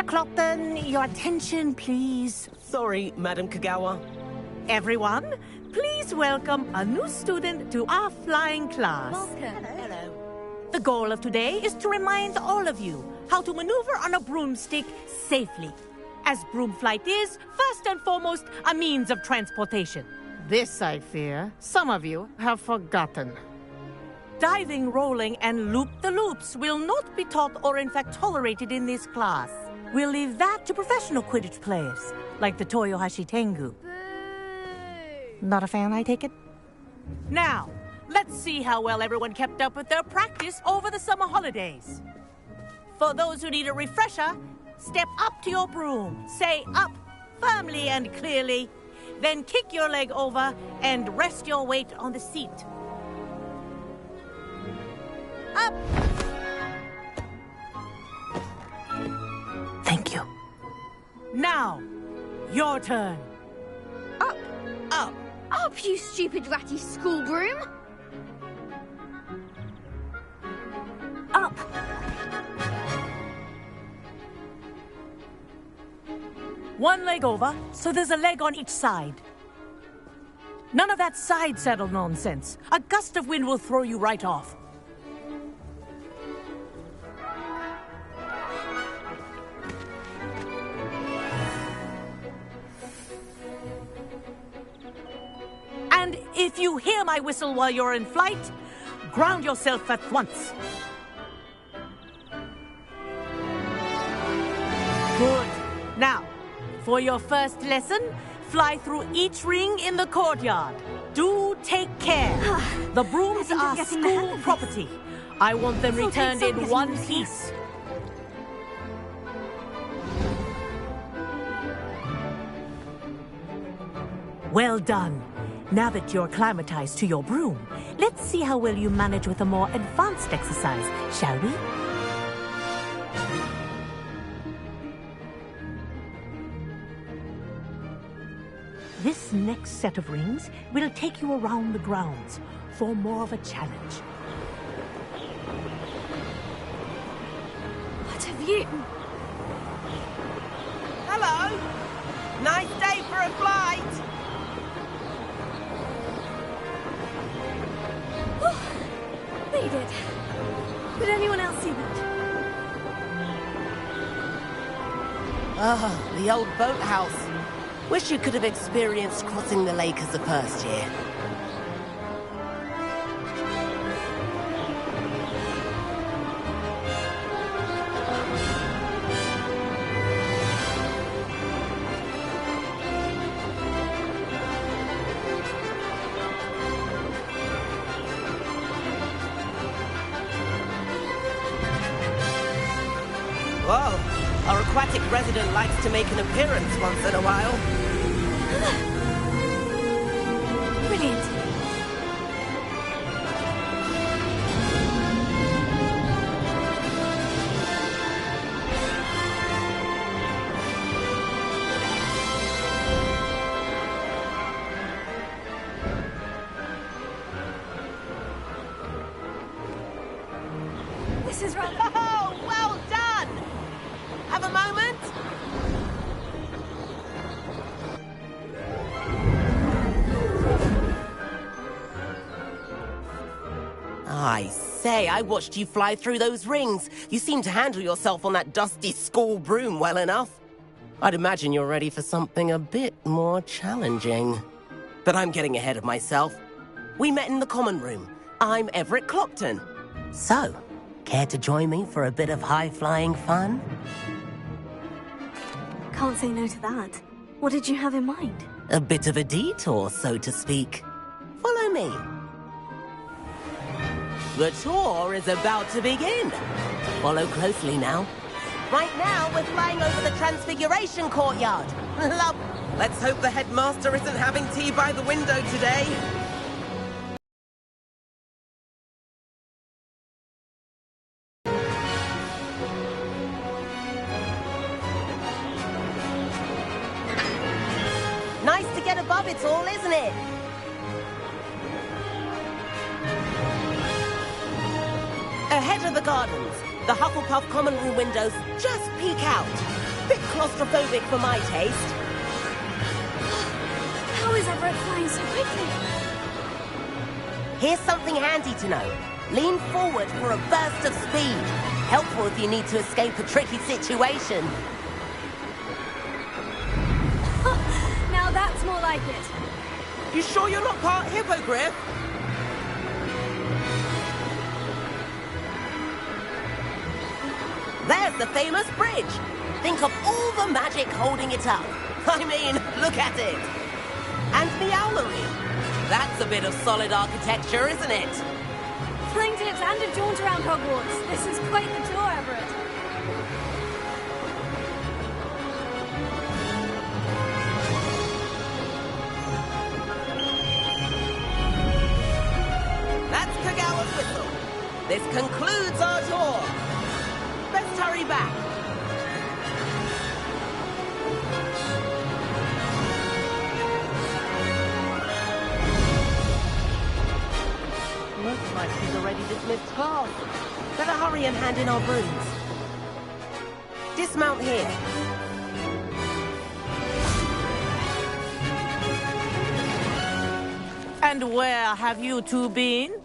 Clopton, your attention, please. Sorry, Madam Kagawa. Everyone, please welcome a new student to our flying class. Welcome. Hello. The goal of today is to remind all of you how to maneuver on a broomstick safely, as broom flight is, first and foremost, a means of transportation. This, I fear, some of you have forgotten. Diving, rolling, and loop-the-loops will not be taught or in fact tolerated in this class. We'll leave that to professional Quidditch players, like the Toyohashi Tengu. Boo! Not a fan, I take it? Now, let's see how well everyone kept up with their practice over the summer holidays. For those who need a refresher, step up to your broom, say up firmly and clearly, then kick your leg over and rest your weight on the seat. Up! Thank you. Now, your turn. Up! Up. Up, you stupid ratty school broom! Up! One leg over, so there's a leg on each side. None of that side saddle nonsense. A gust of wind will throw you right off. And if you hear my whistle while you're in flight, ground yourself at once. Good. Now, for your first lesson, fly through each ring in the courtyard. Do take care. The brooms I'm are getting the hang school of this. property. I want them This will take returned some in getting one used to. piece. Well done. Now that you're acclimatized to your broom, let's see how well you manage with a more advanced exercise, shall we? This next set of rings will take you around the grounds for more of a challenge. What have you... Hello. Nice day for a flight. They did. Did anyone else see that? Oh, the old boathouse. Wish you could have experienced crossing the lake as a first year. Whoa, our aquatic resident likes to make an appearance once in a while. Brilliant. This is rather... Oh, well done! Have a moment? I say, I watched you fly through those rings. You seem to handle yourself on that dusty school broom well enough. I'd imagine you're ready for something a bit more challenging. But I'm getting ahead of myself. We met in the common room. I'm Everett Clopton. So, care to join me for a bit of high-flying fun? Can't say no to that. What did you have in mind? A bit of a detour, so to speak. Follow me. The tour is about to begin. Follow closely now. Right now, we're flying over the Transfiguration Courtyard. Love. Let's hope the headmaster isn't having tea by the window today. Nice to get above it all, isn't it? Ahead of the gardens, the Hufflepuff common room windows just peek out. Bit claustrophobic for my taste. How is Everett flying so quickly? Here's something handy to know. Lean forward for a burst of speed. Helpful if you need to escape a tricky situation. Now that's more like it. You sure you're not part hippogriff? There's the famous bridge. Think of all the magic holding it up. I mean, look at it. And the owlery. That's a bit of solid architecture, isn't it? Flying tips and a jaunt around Hogwarts. This is quite the tour, Everett. That's Kagawa's whistle. This concludes our tour. Let's hurry back. Looks like he's already dismissed class. Better hurry and hand in our brooms. Dismount here. And where have you two been?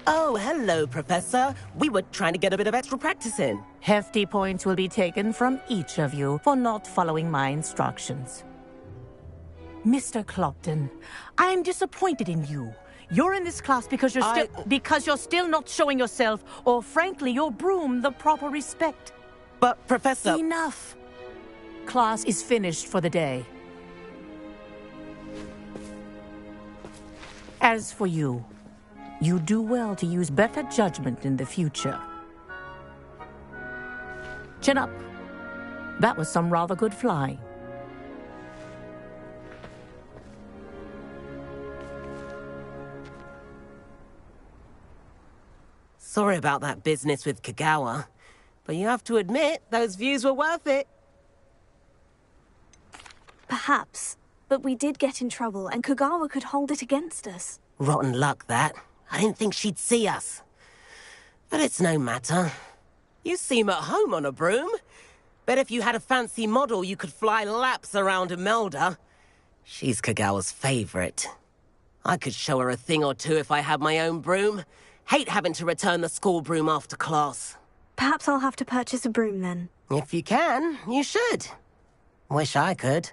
Oh, hello, Professor. We were trying to get a bit of extra practice in. Hefty points will be taken from each of you for not following my instructions. Mr. Clopton, I'm disappointed in you. You're in this class because you're still not showing yourself, or frankly, your broom the proper respect. But, Professor... Enough. Class is finished for the day. As for you, you do well to use better judgment in the future. Chin up. That was some rather good flying. Sorry about that business with Kagawa, but you have to admit, those views were worth it. Perhaps, but we did get in trouble and Kagawa could hold it against us. Rotten luck, that. I didn't think she'd see us. But it's no matter. You seem at home on a broom. Bet if you had a fancy model, you could fly laps around Imelda. She's Kagawa's favorite. I could show her a thing or two if I had my own broom. Hate having to return the school broom after class. Perhaps I'll have to purchase a broom then. If you can, you should. Wish I could.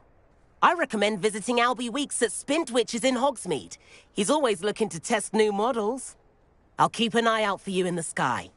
I recommend visiting Albie Weeks at Spintwitches in Hogsmeade. He's always looking to test new models. I'll keep an eye out for you in the sky.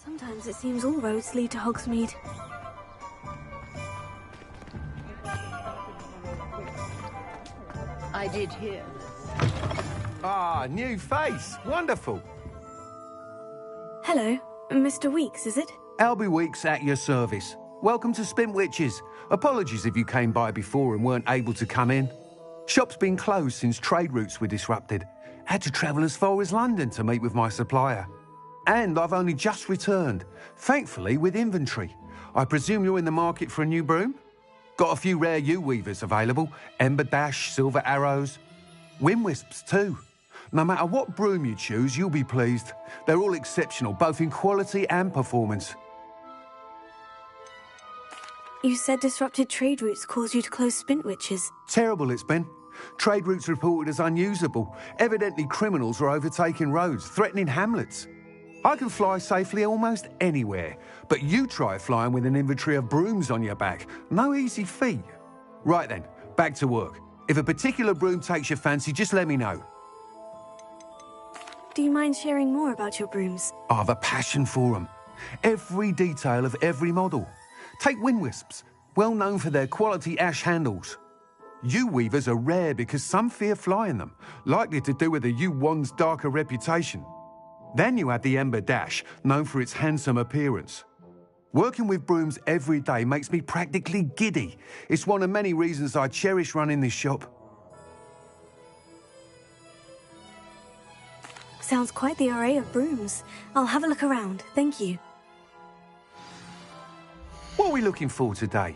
Sometimes it seems all roads lead to Hogsmeade. I did hear. Ah, new face. Wonderful. Hello, Mr. Weeks, is it? Albie Weeks at your service. Welcome to Spintwitches. Apologies if you came by before and weren't able to come in. Shop's been closed since trade routes were disrupted. Had to travel as far as London to meet with my supplier. And I've only just returned, thankfully with inventory. I presume you're in the market for a new broom? Got a few rare U-weavers available. Ember Dash, Silver Arrows. Wind Wisps too. No matter what broom you choose, you'll be pleased. They're all exceptional, both in quality and performance. You said disrupted trade routes caused you to close Spintwitches. Terrible it's been. Trade routes reported as unusable. Evidently criminals are overtaking roads, threatening hamlets. I can fly safely almost anywhere, but you try flying with an inventory of brooms on your back. No easy feat. Right then, back to work. If a particular broom takes your fancy, just let me know. Do you mind sharing more about your brooms? I've a passion for them. Every detail of every model. Take Wind Wisps, well known for their quality ash handles. U-weavers are rare because some fear flying them, likely to do with the U-wand's darker reputation. Then you have the Ember Dash, known for its handsome appearance. Working with brooms every day makes me practically giddy. It's one of many reasons I cherish running this shop. Sounds quite the array of brooms. I'll have a look around, thank you. What are we looking for today?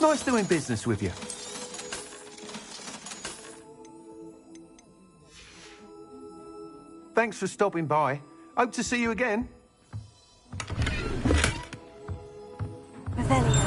Nice doing business with you. Thanks for stopping by. Hope to see you again. Revelio.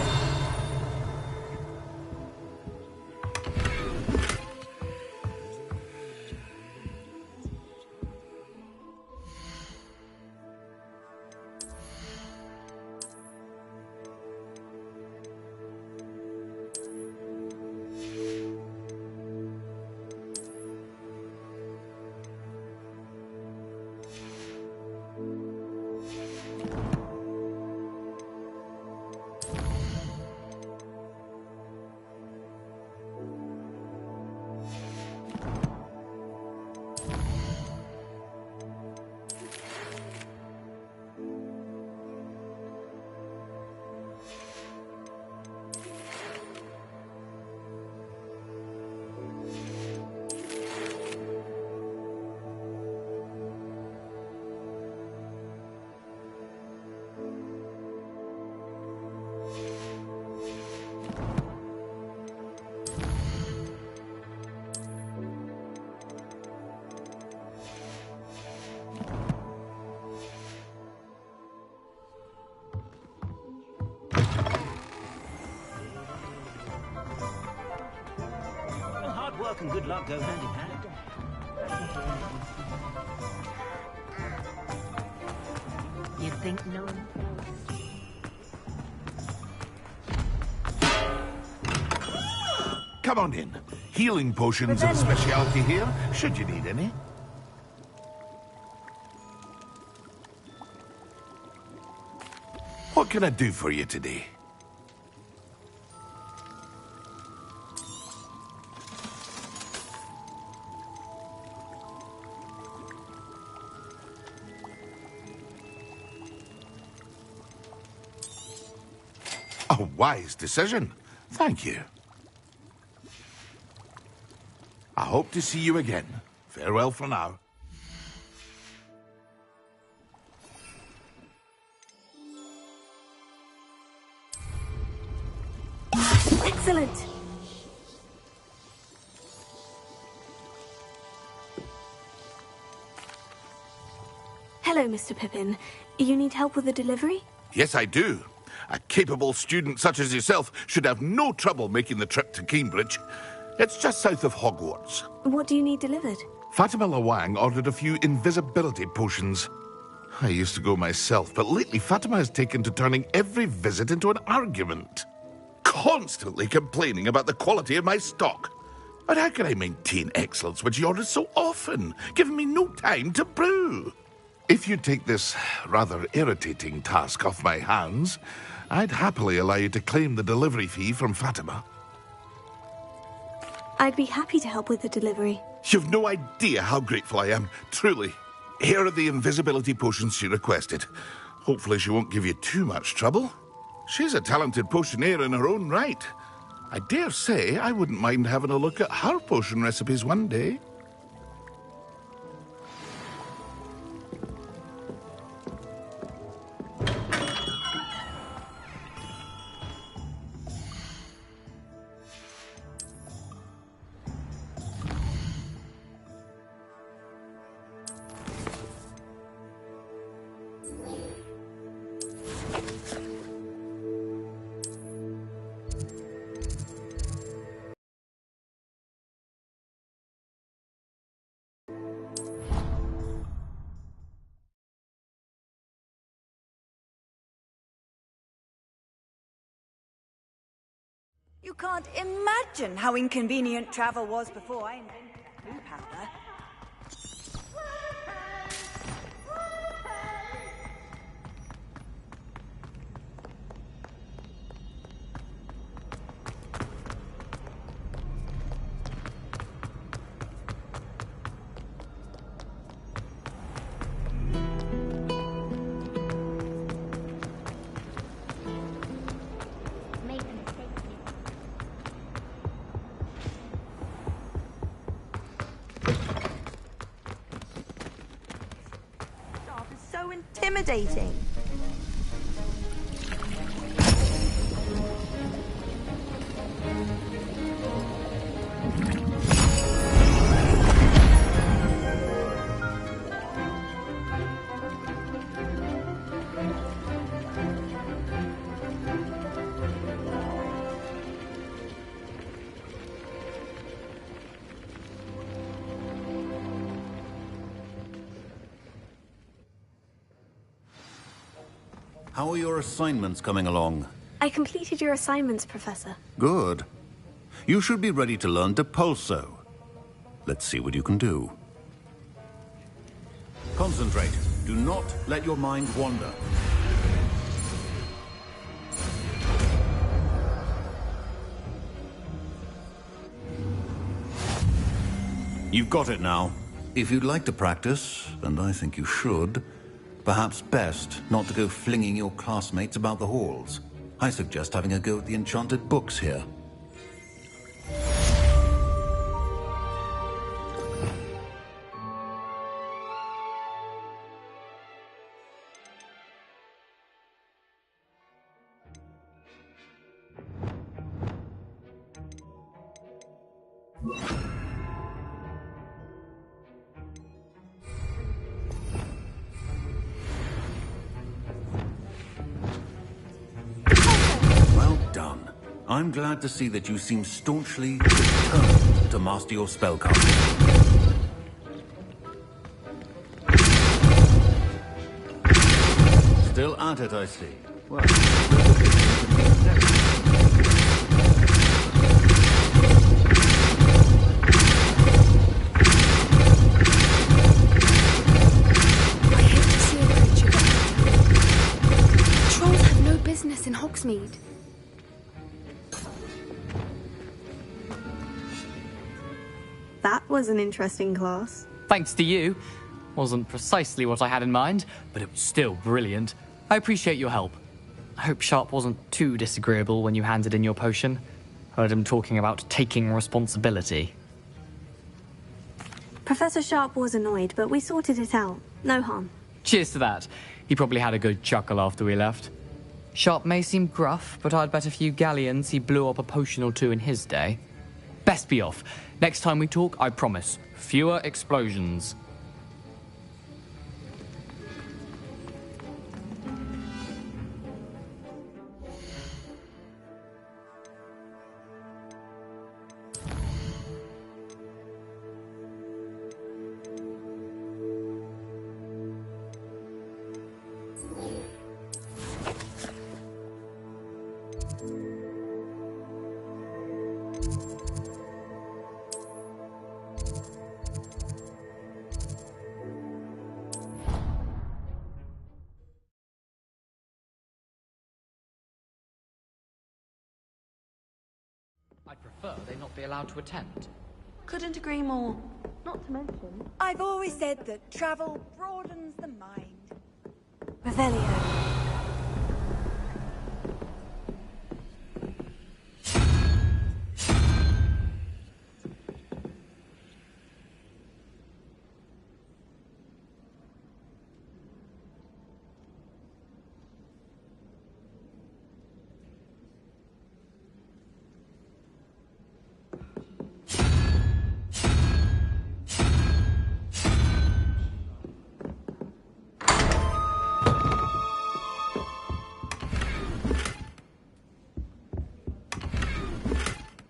Work and good luck go hand in hand. You think no? Come on in. Healing potions and specialty here, should you need any. What can I do for you today? A wise decision. Thank you. I hope to see you again. Farewell for now. Excellent. Hello, Mr. Pippin. You need help with the delivery? Yes, I do. A capable student such as yourself should have no trouble making the trip to Cambridge. It's just south of Hogwarts. What do you need delivered? Fatima Lawang ordered a few invisibility potions. I used to go myself, but lately Fatima has taken to turning every visit into an argument. Constantly complaining about the quality of my stock. But how can I maintain excellence when she orders so often, giving me no time to brew? If you take this rather irritating task off my hands, I'd happily allow you to claim the delivery fee from Fatima. I'd be happy to help with the delivery. You've no idea how grateful I am, truly. Here are the invisibility potions she requested. Hopefully she won't give you too much trouble. She's a talented potioneer in her own right. I dare say I wouldn't mind having a look at her potion recipes one day. You can't imagine how inconvenient travel was before I invented blue powder. Intimidating. How are your assignments coming along? I completed your assignments, Professor. Good. You should be ready to learn Depulso. Let's see what you can do. Concentrate. Do not let your mind wander. You've got it now. If you'd like to practice, and I think you should, perhaps best not to go flinging your classmates about the halls. I suggest having a go at the enchanted books here. I'm glad to see that you seem staunchly determined to master your spellcasting. Still at it, I see. Well, I hate to see a creature get trolls have no business in Hogsmeade. That was an interesting class. Thanks to you. Wasn't precisely what I had in mind, but it was still brilliant. I appreciate your help. I hope Sharp wasn't too disagreeable when you handed in your potion. Heard him talking about taking responsibility. Professor Sharp was annoyed, but we sorted it out. No harm. Cheers to that. He probably had a good chuckle after we left. Sharp may seem gruff, but I'd bet a few galleons he blew up a potion or two in his day. Best be off. Next time we talk, I promise, fewer explosions. I'd prefer they not be allowed to attend. Couldn't agree more. Not to mention... I've always said that travel broadens the mind. Revelio.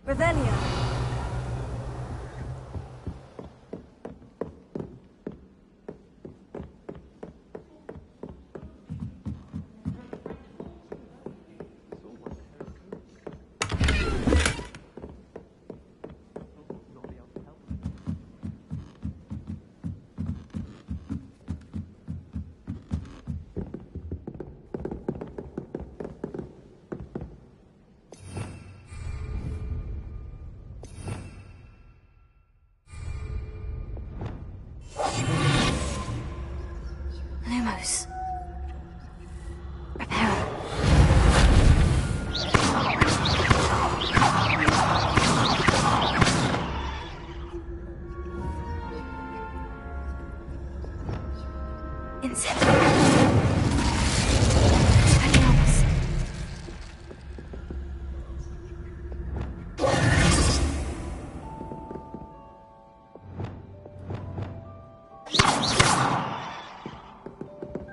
Revelio. Lumos. Reparo. Incendio. Expelliarmus.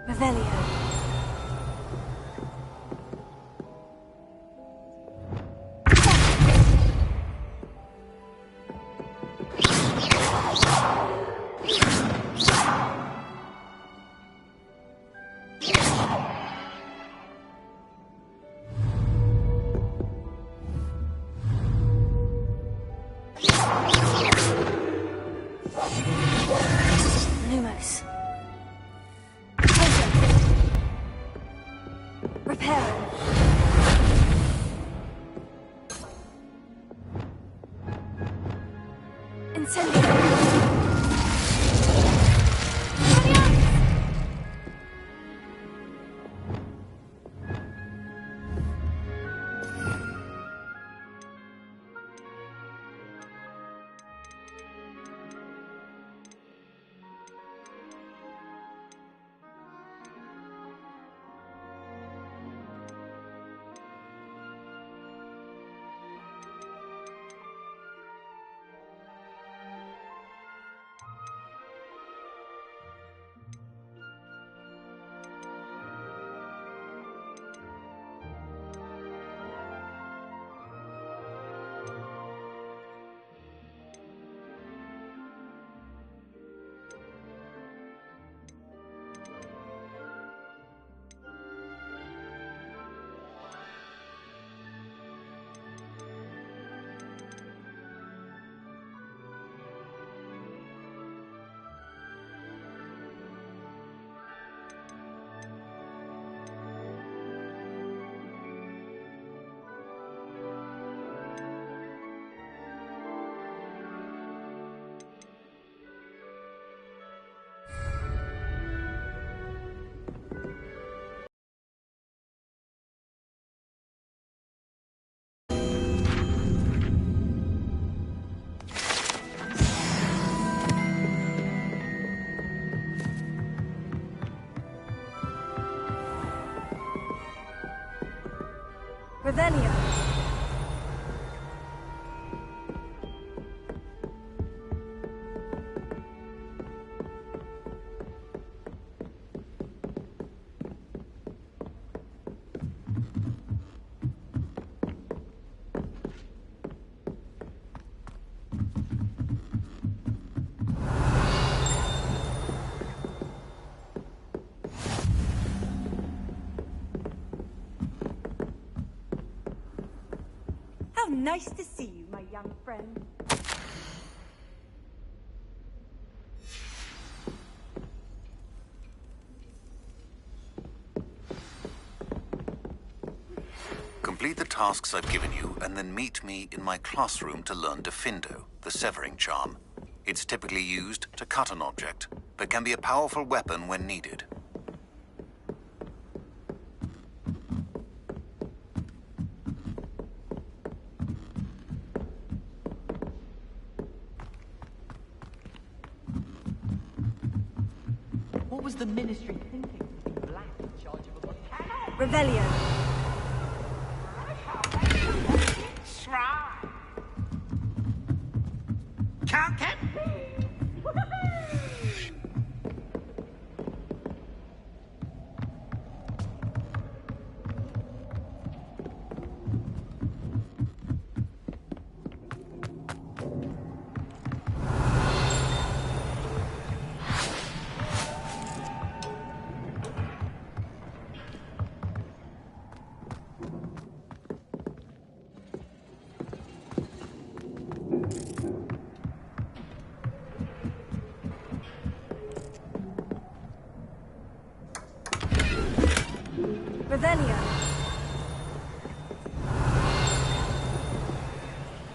Revelio. Lumos. Reparo. Incendio. Revelio. How nice to see you, my young young friend. Complete the tasks I've given you, and then meet me in my classroom to learn Defindo, the severing charm. It's typically used to cut an object, but can be a powerful weapon when needed. What was the Ministry thinking? Black in charge of a volcano? Revelio. Revelio.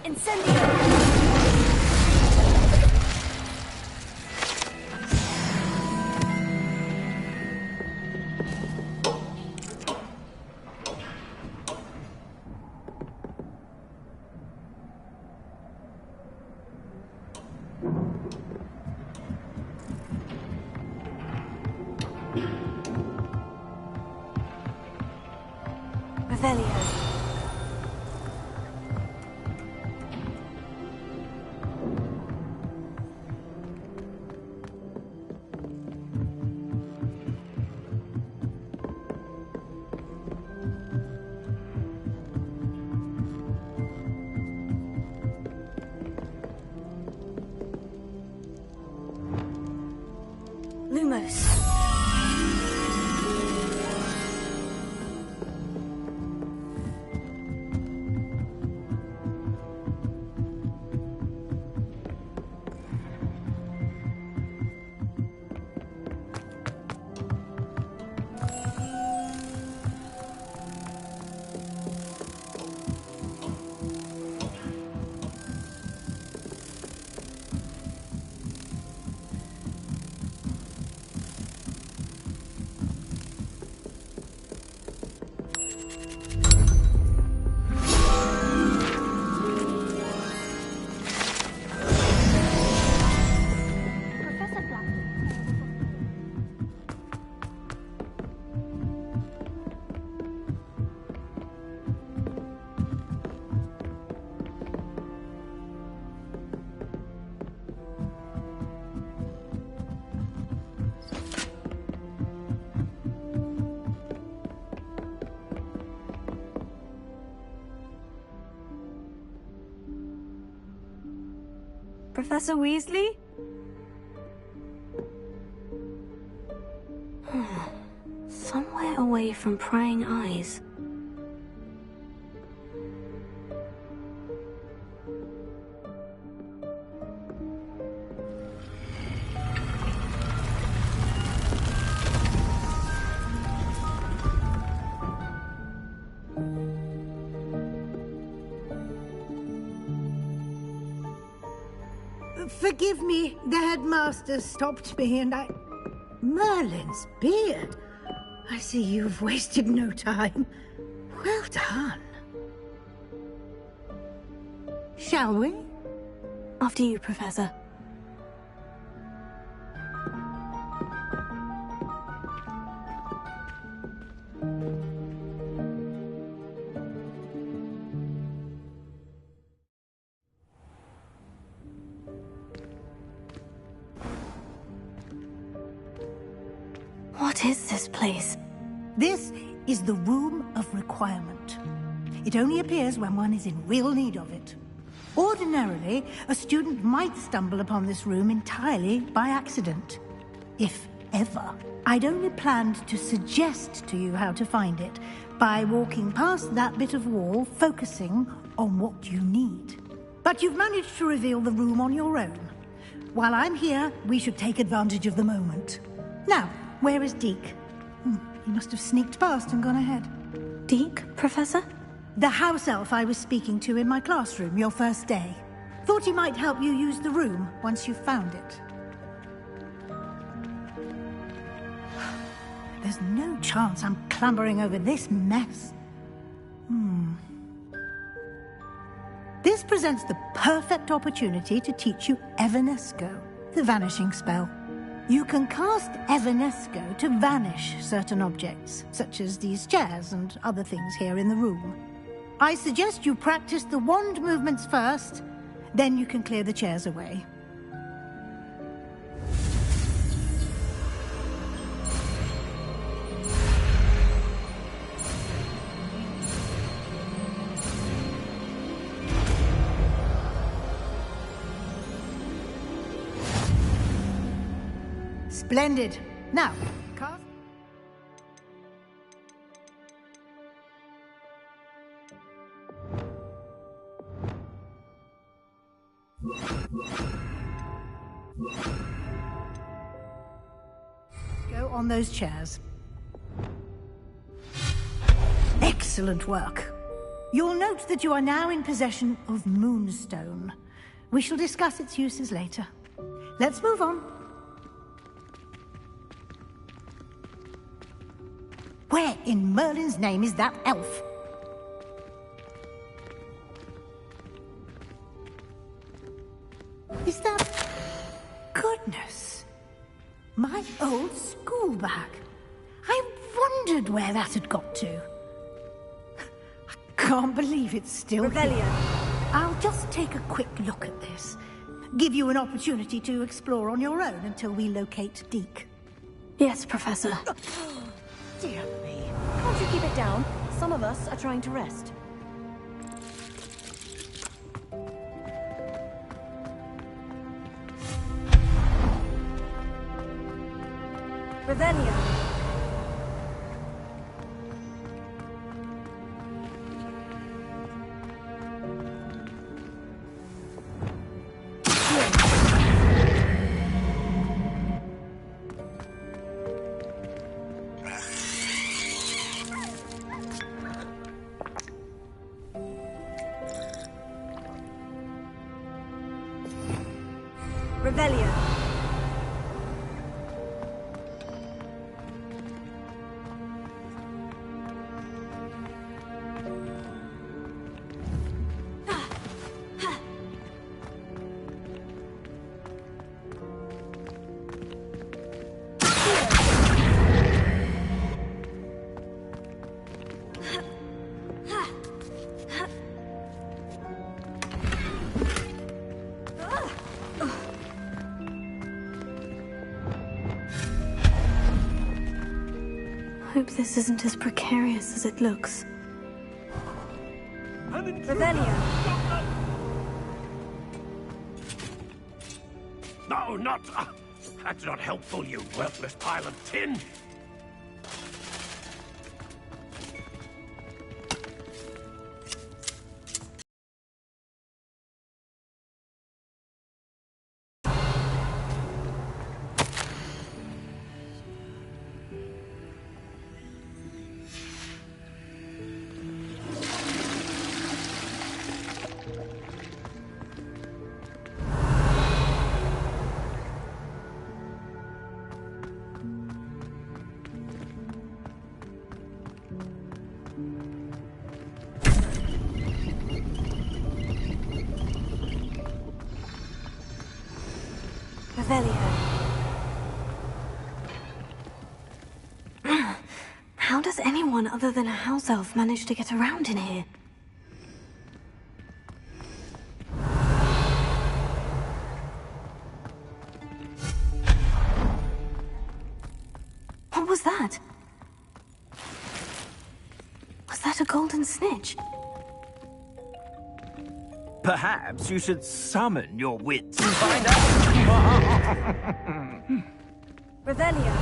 Incendio. Revelio. Lumos. Professor Weasley? Somewhere away from prying eyes. Forgive me, the headmaster stopped me and I... Merlin's beard. I see you've wasted no time. Well done. Shall we? After you, Professor. What is this place? This is the Room of Requirement. It only appears when one is in real need of it. Ordinarily, a student might stumble upon this room entirely by accident. If ever. I'd only planned to suggest to you how to find it by walking past that bit of wall, focusing on what you need. But you've managed to reveal the room on your own. While I'm here, we should take advantage of the moment. Now, where is Deke? He must have sneaked past and gone ahead. Deke, Professor? The house elf I was speaking to in my classroom your first day. Thought he might help you use the room once you've found it. There's no chance I'm clambering over this mess. This presents the perfect opportunity to teach you Evanesco, the vanishing spell. You can cast Evanesco to vanish certain objects, such as these chairs and other things here in the room. I suggest you practice the wand movements first, then you can clear the chairs away. Splendid. Now, cast. Go on those chairs. Excellent work. You'll note that you are now in possession of Moonstone. We shall discuss its uses later. Let's move on. Where in Merlin's name is that elf? Is that... Goodness! My old school bag. I wondered where that had got to. I can't believe it's still here. I'll just take a quick look at this. Give you an opportunity to explore on your own until we locate Deke. Yes, Professor. Dear me. Can't you keep it down? Some of us are trying to rest. Revelia. Revelia. Hope this isn't as precarious as it looks. Revelia. No, not... that's not helpful, you worthless pile of tin. Revelia. How does anyone other than a house elf manage to get around in here? What was that? Was that a golden snitch? Perhaps you should summon your wits and find out. Revelia.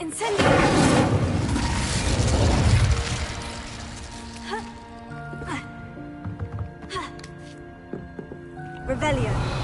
Incendio! Revelio.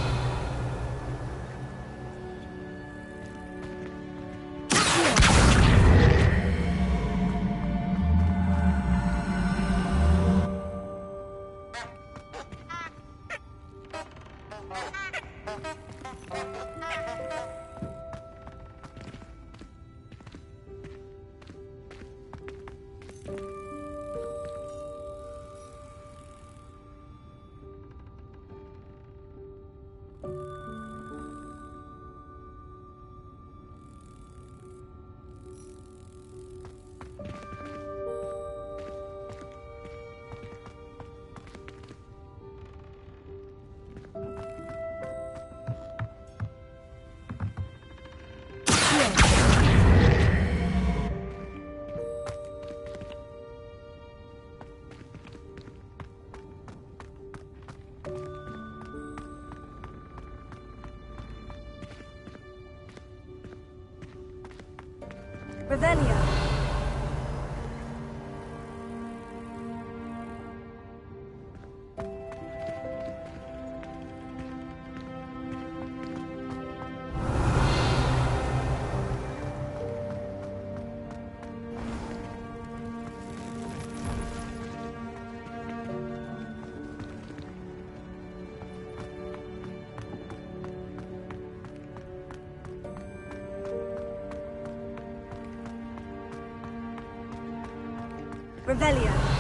Revelio.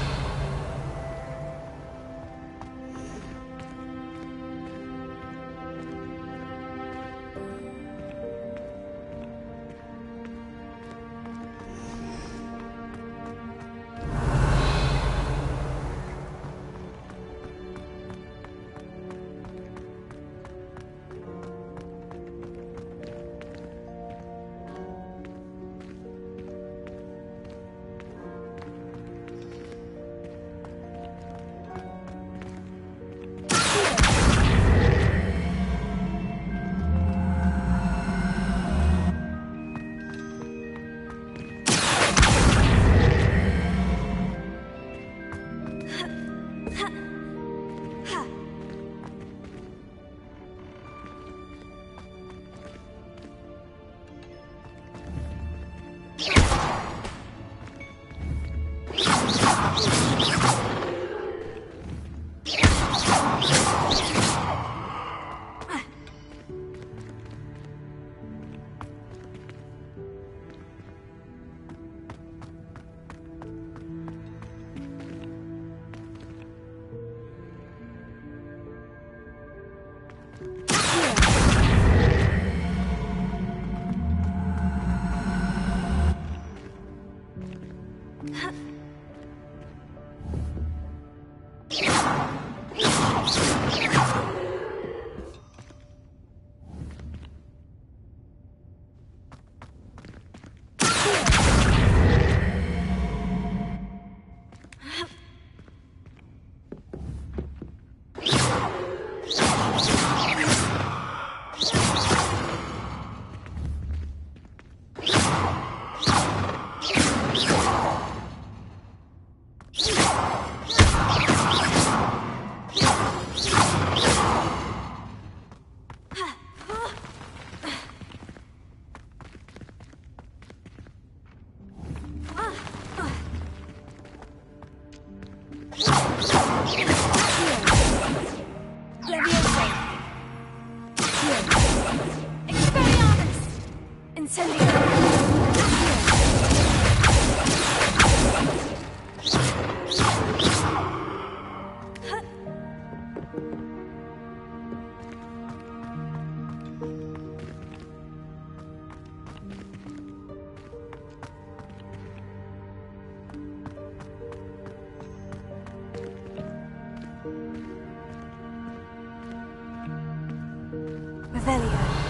Revelio.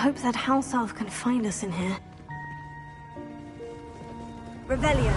hope that house elf can find us in here. Revelio.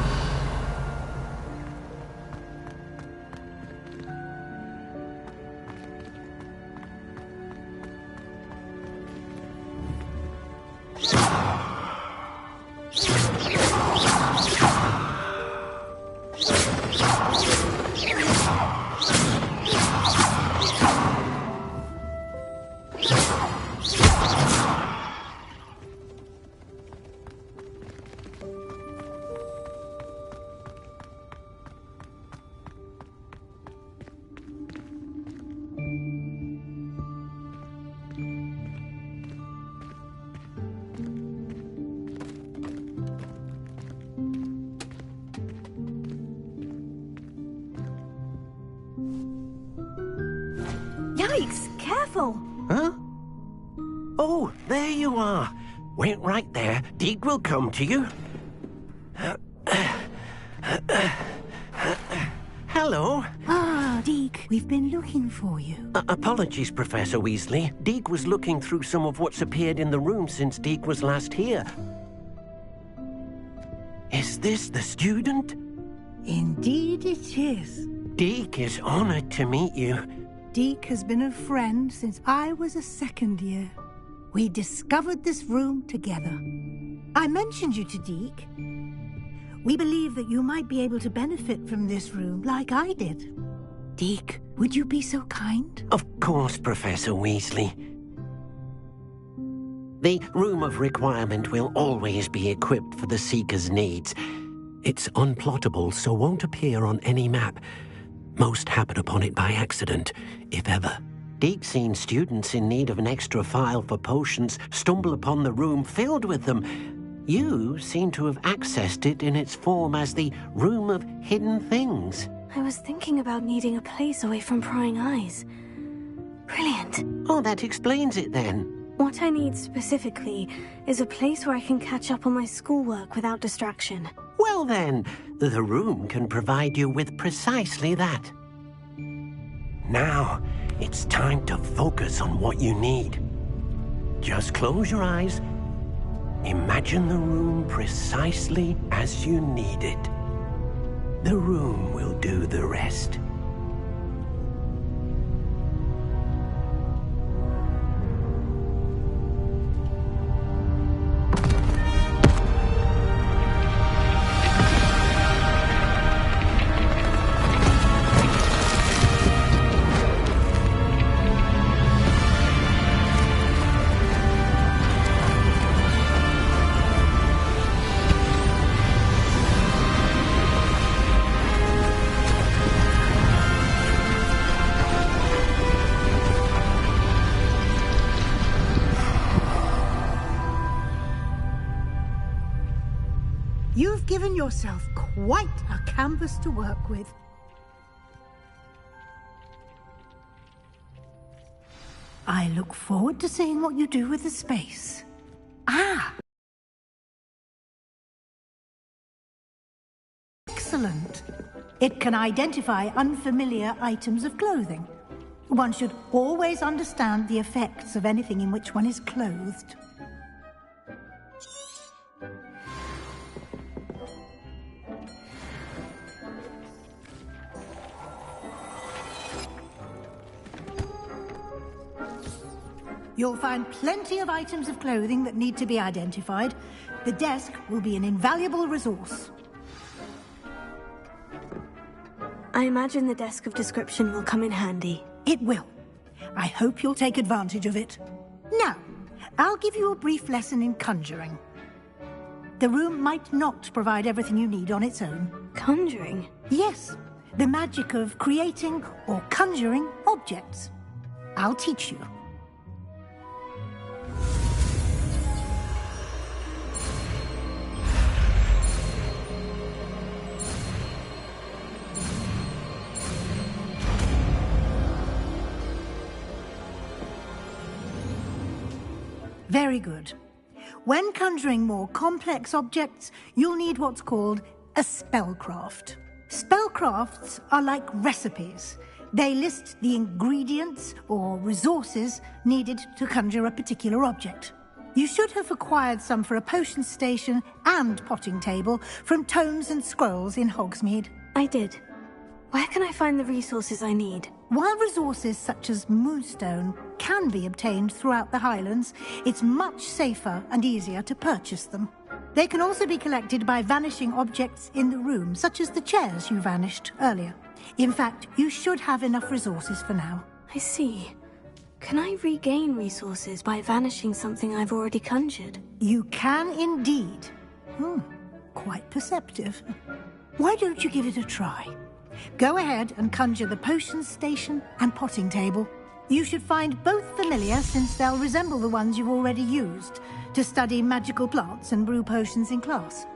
Yikes! Careful! Huh? Oh, there you are. Wait right there. Deek will come to you. Hello. Ah, Deek, we've been looking for you. Apologies, Professor Weasley. Deek was looking through some of what's appeared in the room since Deek was last here. Is this the student? Indeed it is. Deek is honored to meet you. Deek has been a friend since I was a second year. We discovered this room together. I mentioned you to Deek. We believe that you might be able to benefit from this room like I did. Deek, would you be so kind? Of course, Professor Weasley. The Room of Requirement will always be equipped for the Seeker's needs. It's unplottable, so won't appear on any map. Most happen upon it by accident, if ever. Deek's seen students in need of an extra file for potions stumble upon the room filled with them. You seem to have accessed it in its form as the Room of Hidden Things. I was thinking about needing a place away from prying eyes. Brilliant. Oh, that explains it then. What I need specifically is a place where I can catch up on my schoolwork without distraction. Well then, the room can provide you with precisely that. Now, it's time to focus on what you need. Just close your eyes. Imagine the room precisely as you need it. The room will do the rest. You've given yourself quite a canvas to work with. I look forward to seeing what you do with the space. Ah! Excellent. It can identify unfamiliar items of clothing. One should always understand the effects of anything in which one is clothed. You'll find plenty of items of clothing that need to be identified. The desk will be an invaluable resource. I imagine the desk of description will come in handy. It will. I hope you'll take advantage of it. Now, I'll give you a brief lesson in conjuring. The room might not provide everything you need on its own. Conjuring? Yes, the magic of creating or conjuring objects. I'll teach you. Very good. When conjuring more complex objects, you'll need what's called a spellcraft. Spellcrafts are like recipes. They list the ingredients or resources needed to conjure a particular object. You should have acquired some for a potion station and potting table from Tomes and Scrolls in Hogsmeade. I did. Where can I find the resources I need? While resources such as Moonstone can be obtained throughout the Highlands, it's much safer and easier to purchase them. They can also be collected by vanishing objects in the room, such as the chairs you vanished earlier. In fact, you should have enough resources for now. I see. Can I regain resources by vanishing something I've already conjured? You can indeed. Quite perceptive. Why don't you give it a try? Go ahead and conjure the potion station and potting table. You should find both familiar, since they'll resemble the ones you've already used to study magical plants and brew potions in class.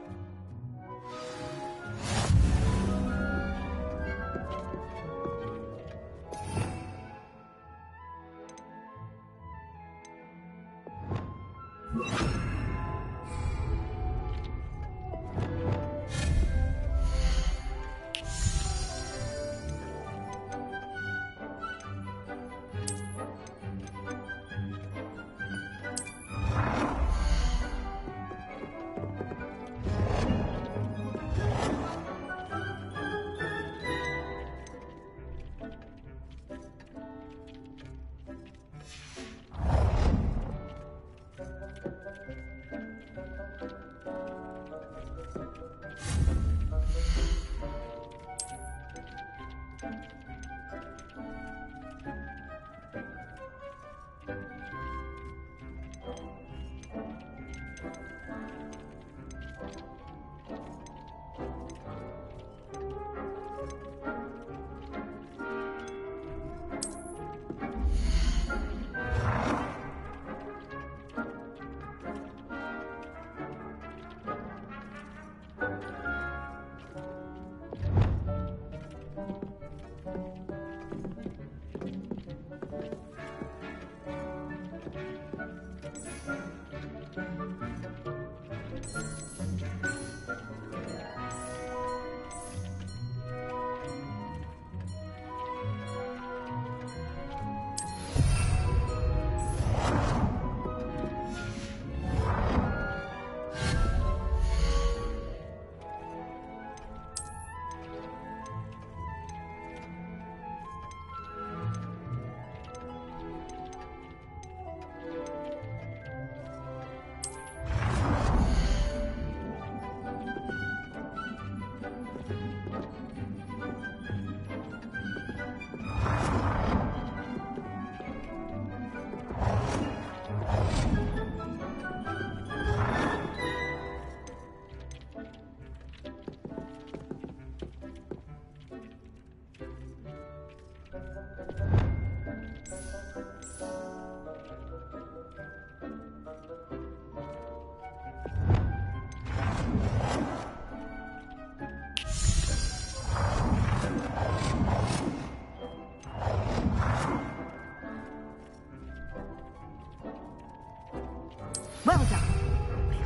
Well done.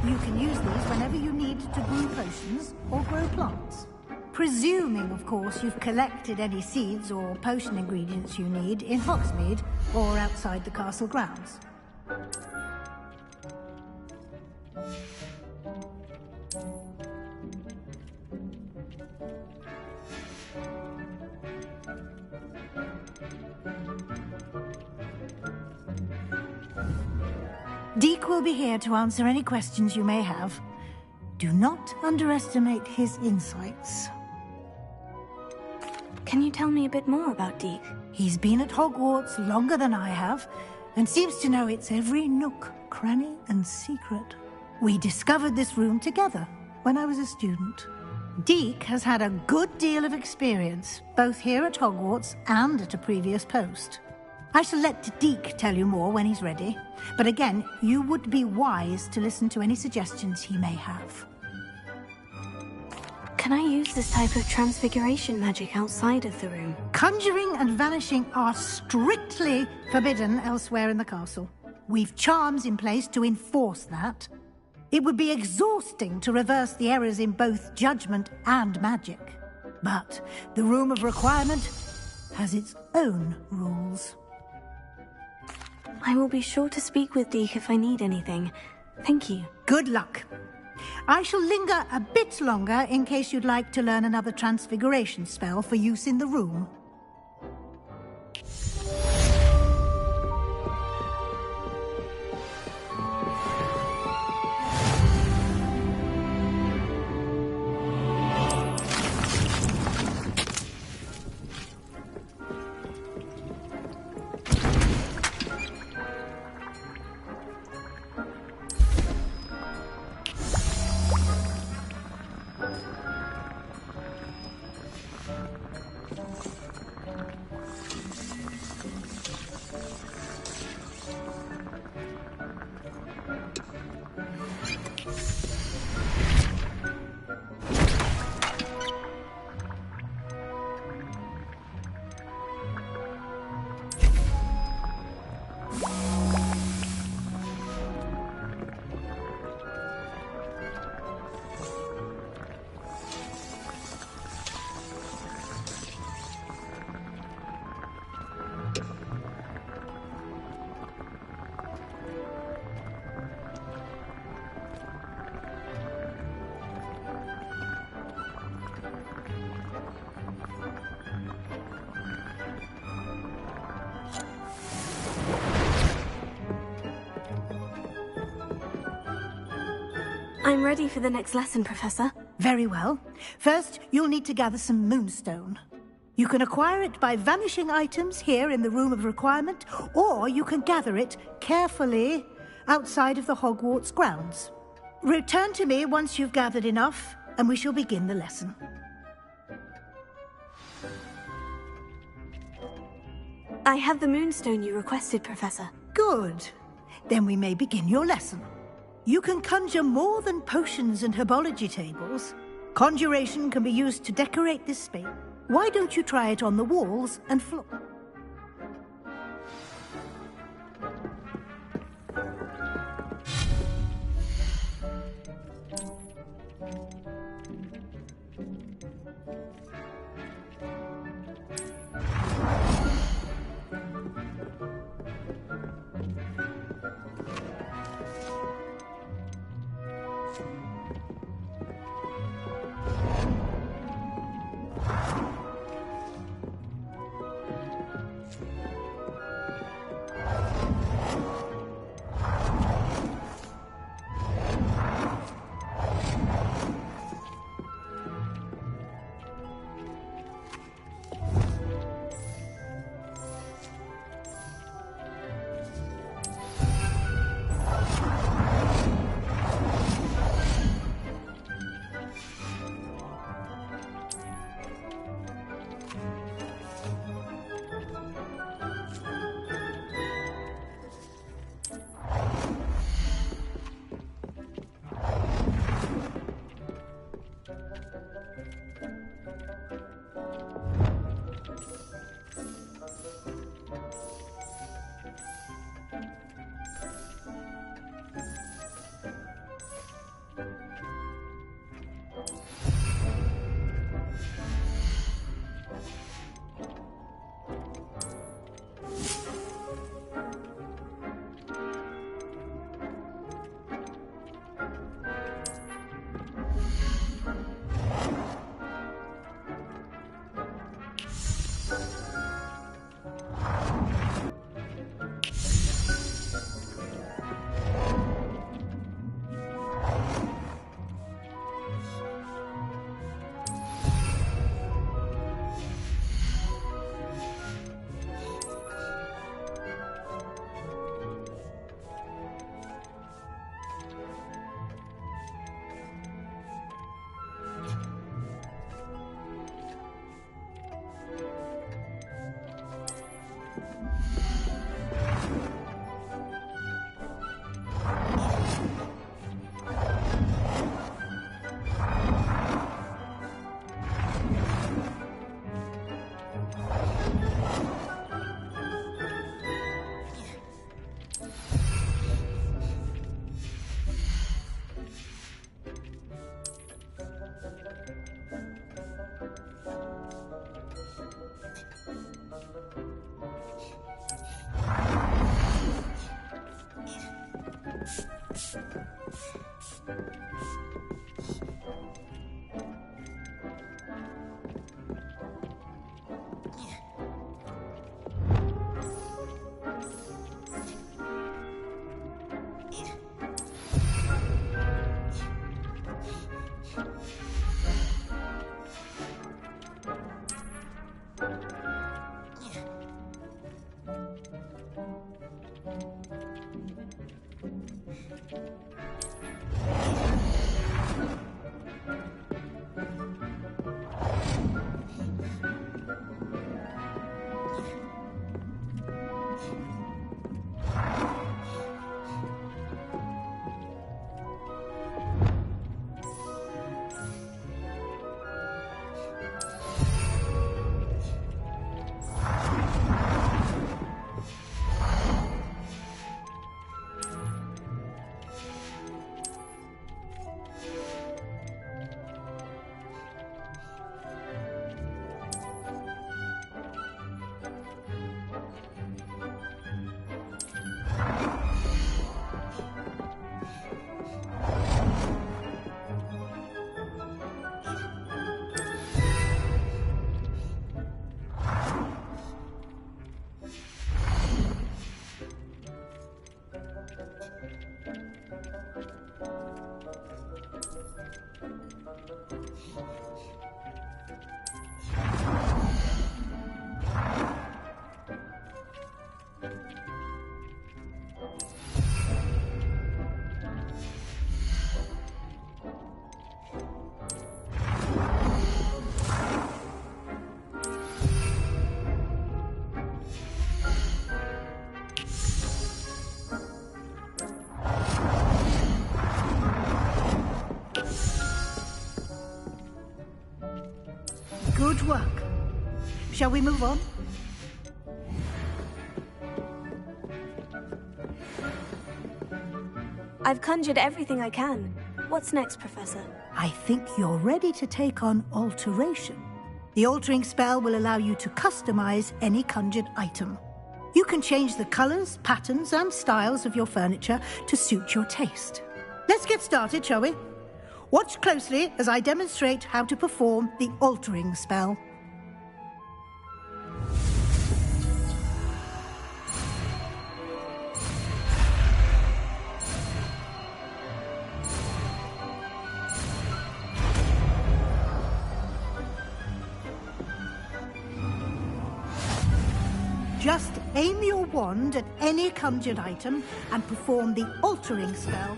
You can use these whenever you need to brew potions or grow plants. Presuming, of course, you've collected any seeds or potion ingredients you need in Hogsmeade or outside the castle grounds. Deek will be here to answer any questions you may have. Do not underestimate his insights. Can you tell me a bit more about Deek? He's been at Hogwarts longer than I have, and seems to know its every nook, cranny, and secret. We discovered this room together when I was a student. Deek has had a good deal of experience, both here at Hogwarts and at a previous post. I shall let Deek tell you more when he's ready, but again, you would be wise to listen to any suggestions he may have. Can I use this type of transfiguration magic outside of the room? Conjuring and vanishing are strictly forbidden elsewhere in the castle. We've charms in place to enforce that. It would be exhausting to reverse the errors in both judgment and magic. But the Room of Requirement has its own rules. I will be sure to speak with Deke if I need anything. Thank you. Good luck. I shall linger a bit longer in case you'd like to learn another transfiguration spell for use in the room. I'm ready for the next lesson, Professor. Very well. First, you'll need to gather some moonstone. You can acquire it by vanishing items here in the Room of Requirement, or you can gather it carefully outside of the Hogwarts grounds. Return to me once you've gathered enough, and we shall begin the lesson. I have the moonstone you requested, Professor. Good. Then we may begin your lesson. You can conjure more than potions and herbology tables. Conjuration can be used to decorate this space. Why don't you try it on the walls and floor? Good work. Shall we move on? I've conjured everything I can. What's next, Professor? I think you're ready to take on alteration. The altering spell will allow you to customize any conjured item. You can change the colors, patterns, and styles of your furniture to suit your taste. Let's get started, shall we? Watch closely as I demonstrate how to perform the altering spell. Just aim your wand at any conjured item and perform the altering spell.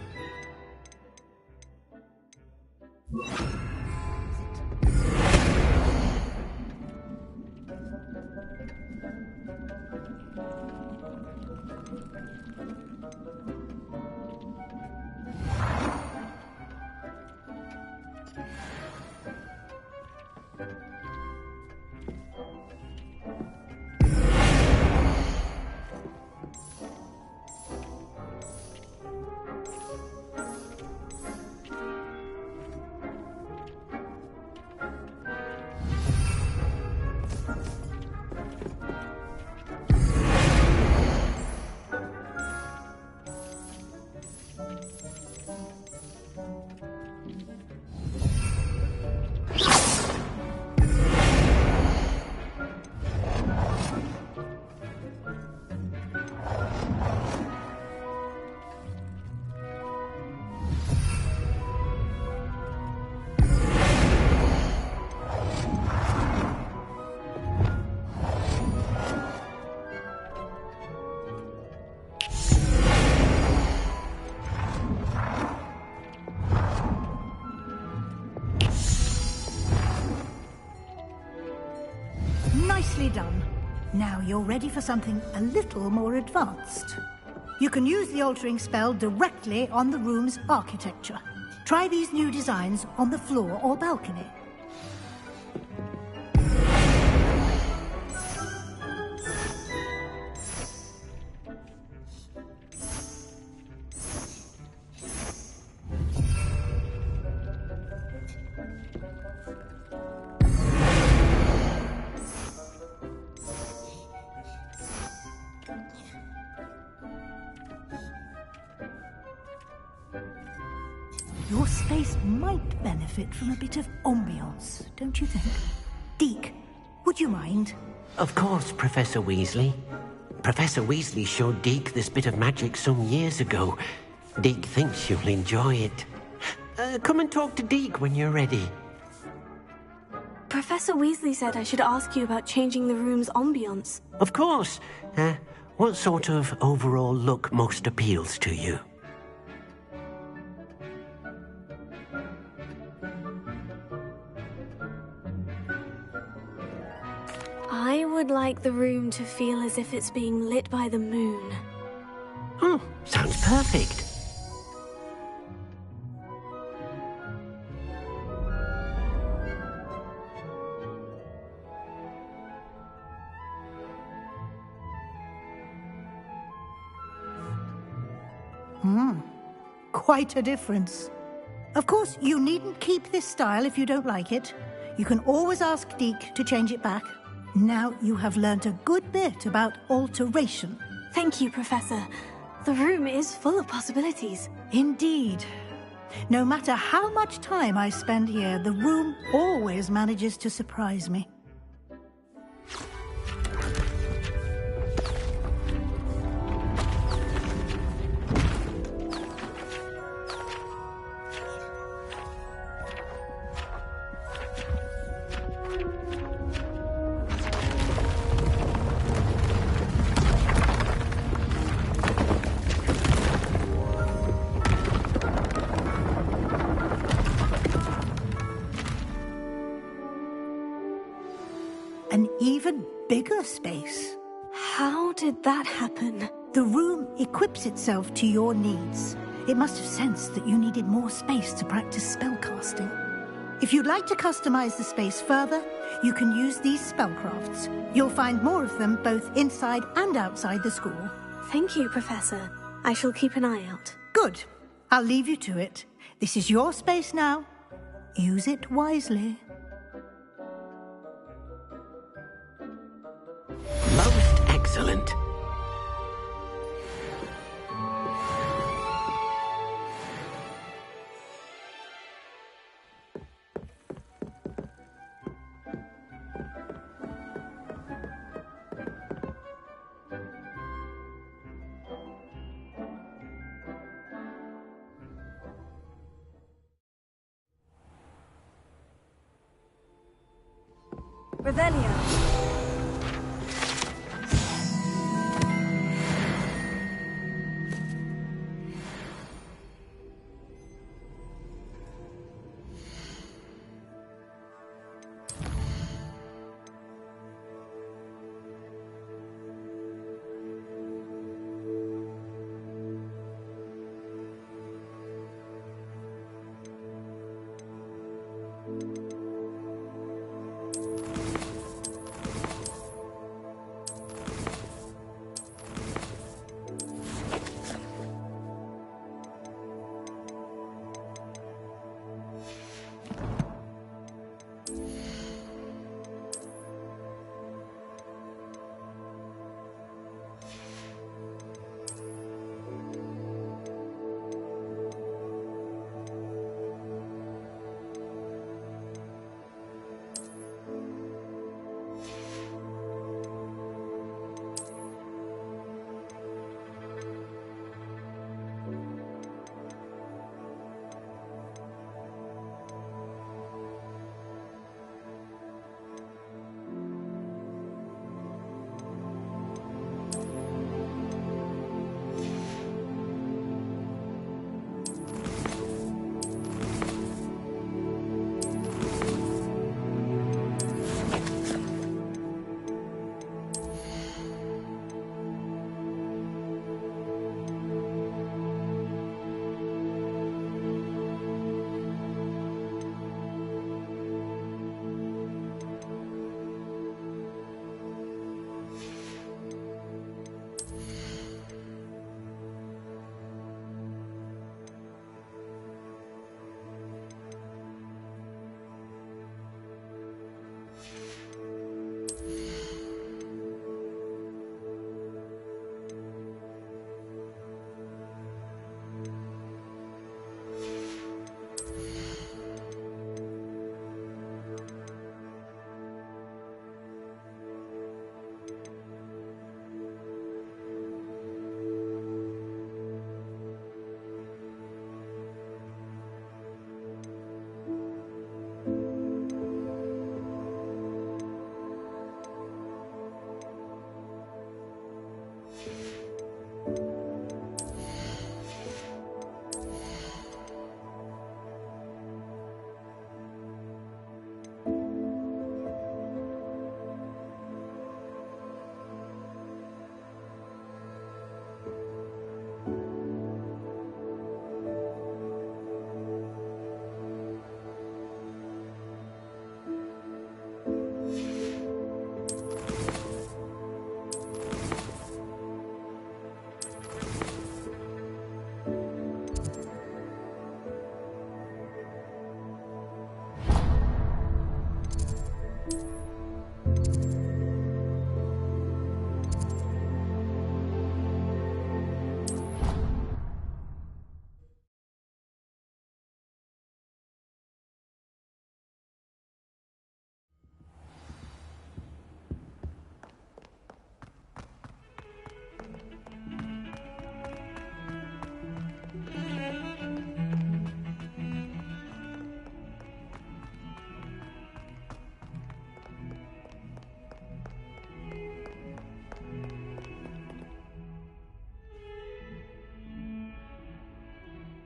Nicely done. Now you're ready for something a little more advanced. You can use the altering spell directly on the room's architecture. Try these new designs on the floor or balcony. place might benefit from a bit of ambiance, don't you think? Deke, would you mind? Of course, Professor Weasley. Professor Weasley showed Deke this bit of magic some years ago. Deke thinks you'll enjoy it. Come and talk to Deke when you're ready. Professor Weasley said I should ask you about changing the room's ambiance. Of course. What sort of overall look most appeals to you? I would like the room to feel as if it's being lit by the moon. Oh, sounds perfect. Quite a difference. Of course, you needn't keep this style if you don't like it. You can always ask Deke to change it back. Now you have learnt a good bit about alteration. Thank you, Professor. The room is full of possibilities. Indeed. No matter how much time I spend here, the room always manages to surprise me. An even bigger space. How did that happen? The room equips itself to your needs. It must have sensed that you needed more space to practice spellcasting. If you'd like to customize the space further, you can use these spellcrafts. You'll find more of them both inside and outside the school. Thank you, Professor. I shall keep an eye out. Good. I'll leave you to it. This is your space now. Use it wisely. Most excellent. Revelio.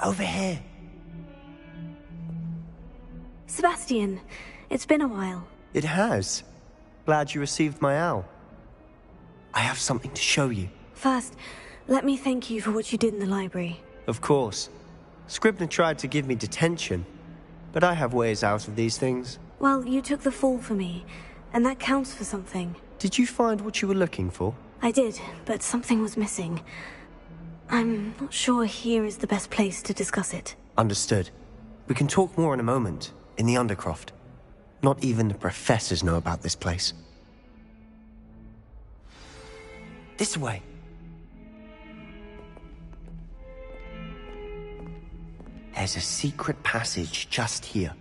Over here. Sebastian, it's been a while. It has. Glad you received my owl. I have something to show you. First, let me thank you for what you did in the library. Of course. Scribner tried to give me detention, but I have ways out of these things. Well, you took the fall for me, and that counts for something. Did you find what you were looking for? I did, but something was missing. I'm not sure here is the best place to discuss it. Understood. We can talk more in a moment, in the Undercroft. Not even the professors know about this place. This way. There's a secret passage just here.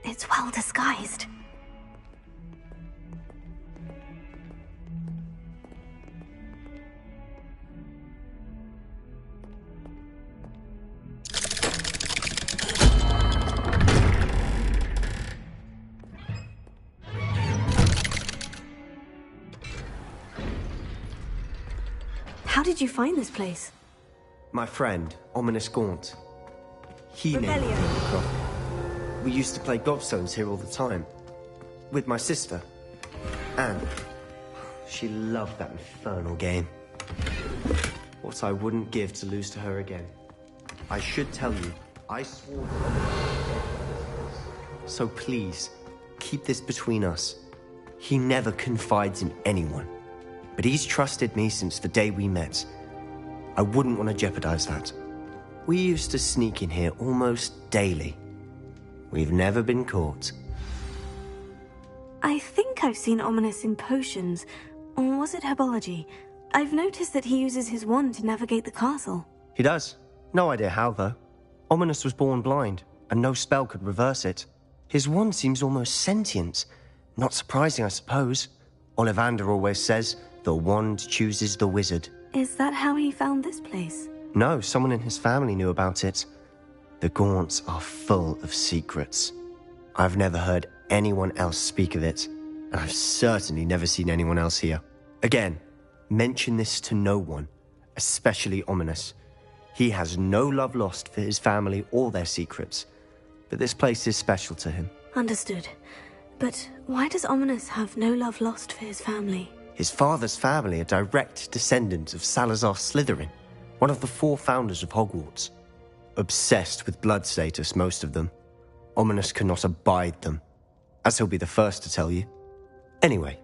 It's well disguised. How did you find this place? My friend, Ominous Gaunt. He named Rebellion. it Undercroft. We used to play gobstones here all the time. With my sister. Anne. She loved that infernal game. What I wouldn't give to lose to her again. I should tell you, I swore... So please, keep this between us. He never confides in anyone. But he's trusted me since the day we met. I wouldn't want to jeopardize that. We used to sneak in here almost daily. We've never been caught. I think I've seen Ominous in potions. Or was it herbology? I've noticed that he uses his wand to navigate the castle. He does. No idea how, though. Ominous was born blind, and no spell could reverse it. His wand seems almost sentient. Not surprising, I suppose. Ollivander always says, the wand chooses the wizard. Is that how he found this place? No, someone in his family knew about it. The Gaunts are full of secrets. I've never heard anyone else speak of it, and I've certainly never seen anyone else here. Again, mention this to no one, especially Ominous. He has no love lost for his family or their secrets, but this place is special to him. Understood. But why does Ominous have no love lost for his family? His father's family are direct descendants of Salazar Slytherin, one of the 4 founders of Hogwarts. Obsessed with blood status, most of them. Ominous cannot abide them, as he'll be the first to tell you. Anyway,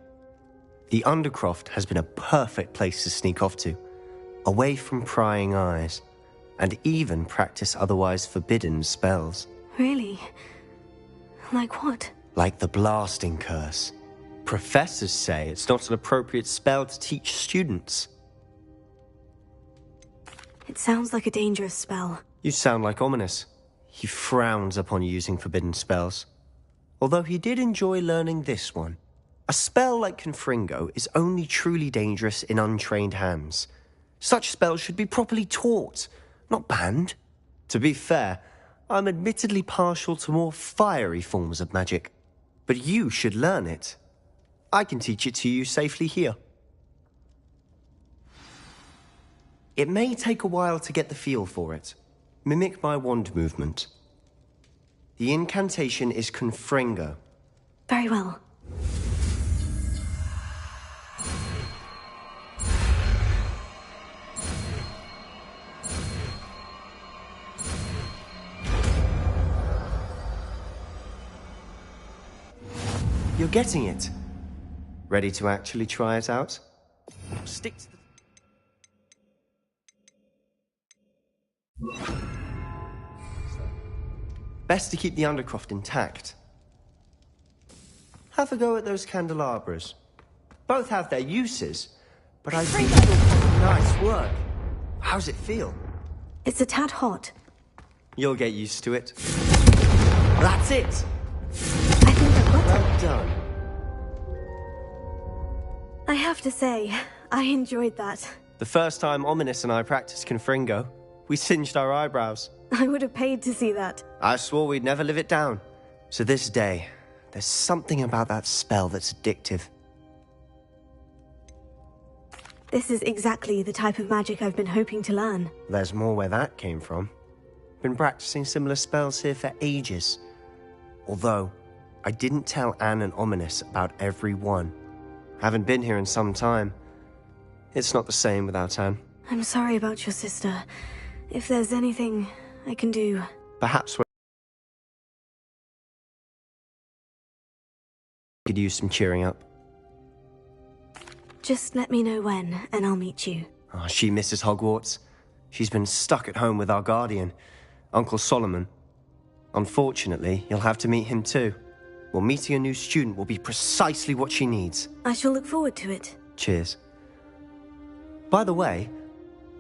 the Undercroft has been a perfect place to sneak off to, away from prying eyes, and even practice otherwise forbidden spells. Really? Like what? Like the blasting curse. Professors say it's not an appropriate spell to teach students. It sounds like a dangerous spell. You sound like Ominous. He frowns upon using forbidden spells. Although he did enjoy learning this one. A spell like Confringo is only truly dangerous in untrained hands. Such spells should be properly taught, not banned. To be fair, I'm admittedly partial to more fiery forms of magic. But you should learn it. I can teach it to you safely here. It may take a while to get the feel for it. Mimic my wand movement. The incantation is Confringo. Very well. You're getting it. Ready to actually try it out? Stick to the... Best to keep the Undercroft intact. Have a go at those candelabras. Both have their uses, but I think you're doing nice work. How's it feel? It's a tad hot. You'll get used to it. That's it! I think I've got Well done. I have to say, I enjoyed that. The first time Ominous and I practiced Confringo, we singed our eyebrows. I would have paid to see that. I swore we'd never live it down. To this day, there's something about that spell that's addictive. This is exactly the type of magic I've been hoping to learn. There's more where that came from. Been practicing similar spells here for ages. Although, I didn't tell Anne and Ominous about every one. Haven't been here in some time. It's not the same without Anne. I'm sorry about your sister. If there's anything I can do... Perhaps we could use some cheering up. Just let me know when, and I'll meet you. Oh, she misses Hogwarts. She's been stuck at home with our guardian, Uncle Solomon. Unfortunately, you'll have to meet him too. Well, meeting a new student will be precisely what she needs. I shall look forward to it. Cheers. By the way,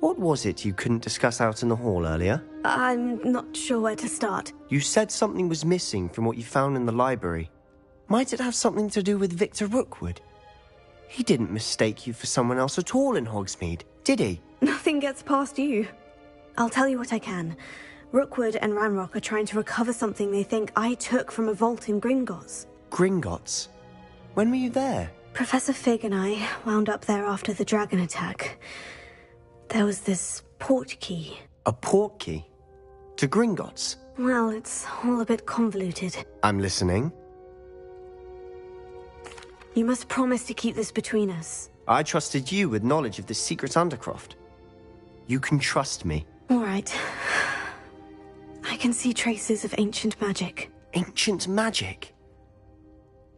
what was it you couldn't discuss out in the hall earlier? I'm not sure where to start. You said something was missing from what you found in the library. Might it have something to do with Victor Rookwood? He didn't mistake you for someone else at all in Hogsmeade, did he? Nothing gets past you. I'll tell you what I can. Rookwood and Ranrock are trying to recover something they think I took from a vault in Gringotts. Gringotts? When were you there? Professor Fig and I wound up there after the dragon attack. There was this port key. A port key? To Gringotts? Well, it's all a bit convoluted. I'm listening. You must promise to keep this between us. I trusted you with knowledge of this secret undercroft. You can trust me. All right. I can see traces of ancient magic. Ancient magic?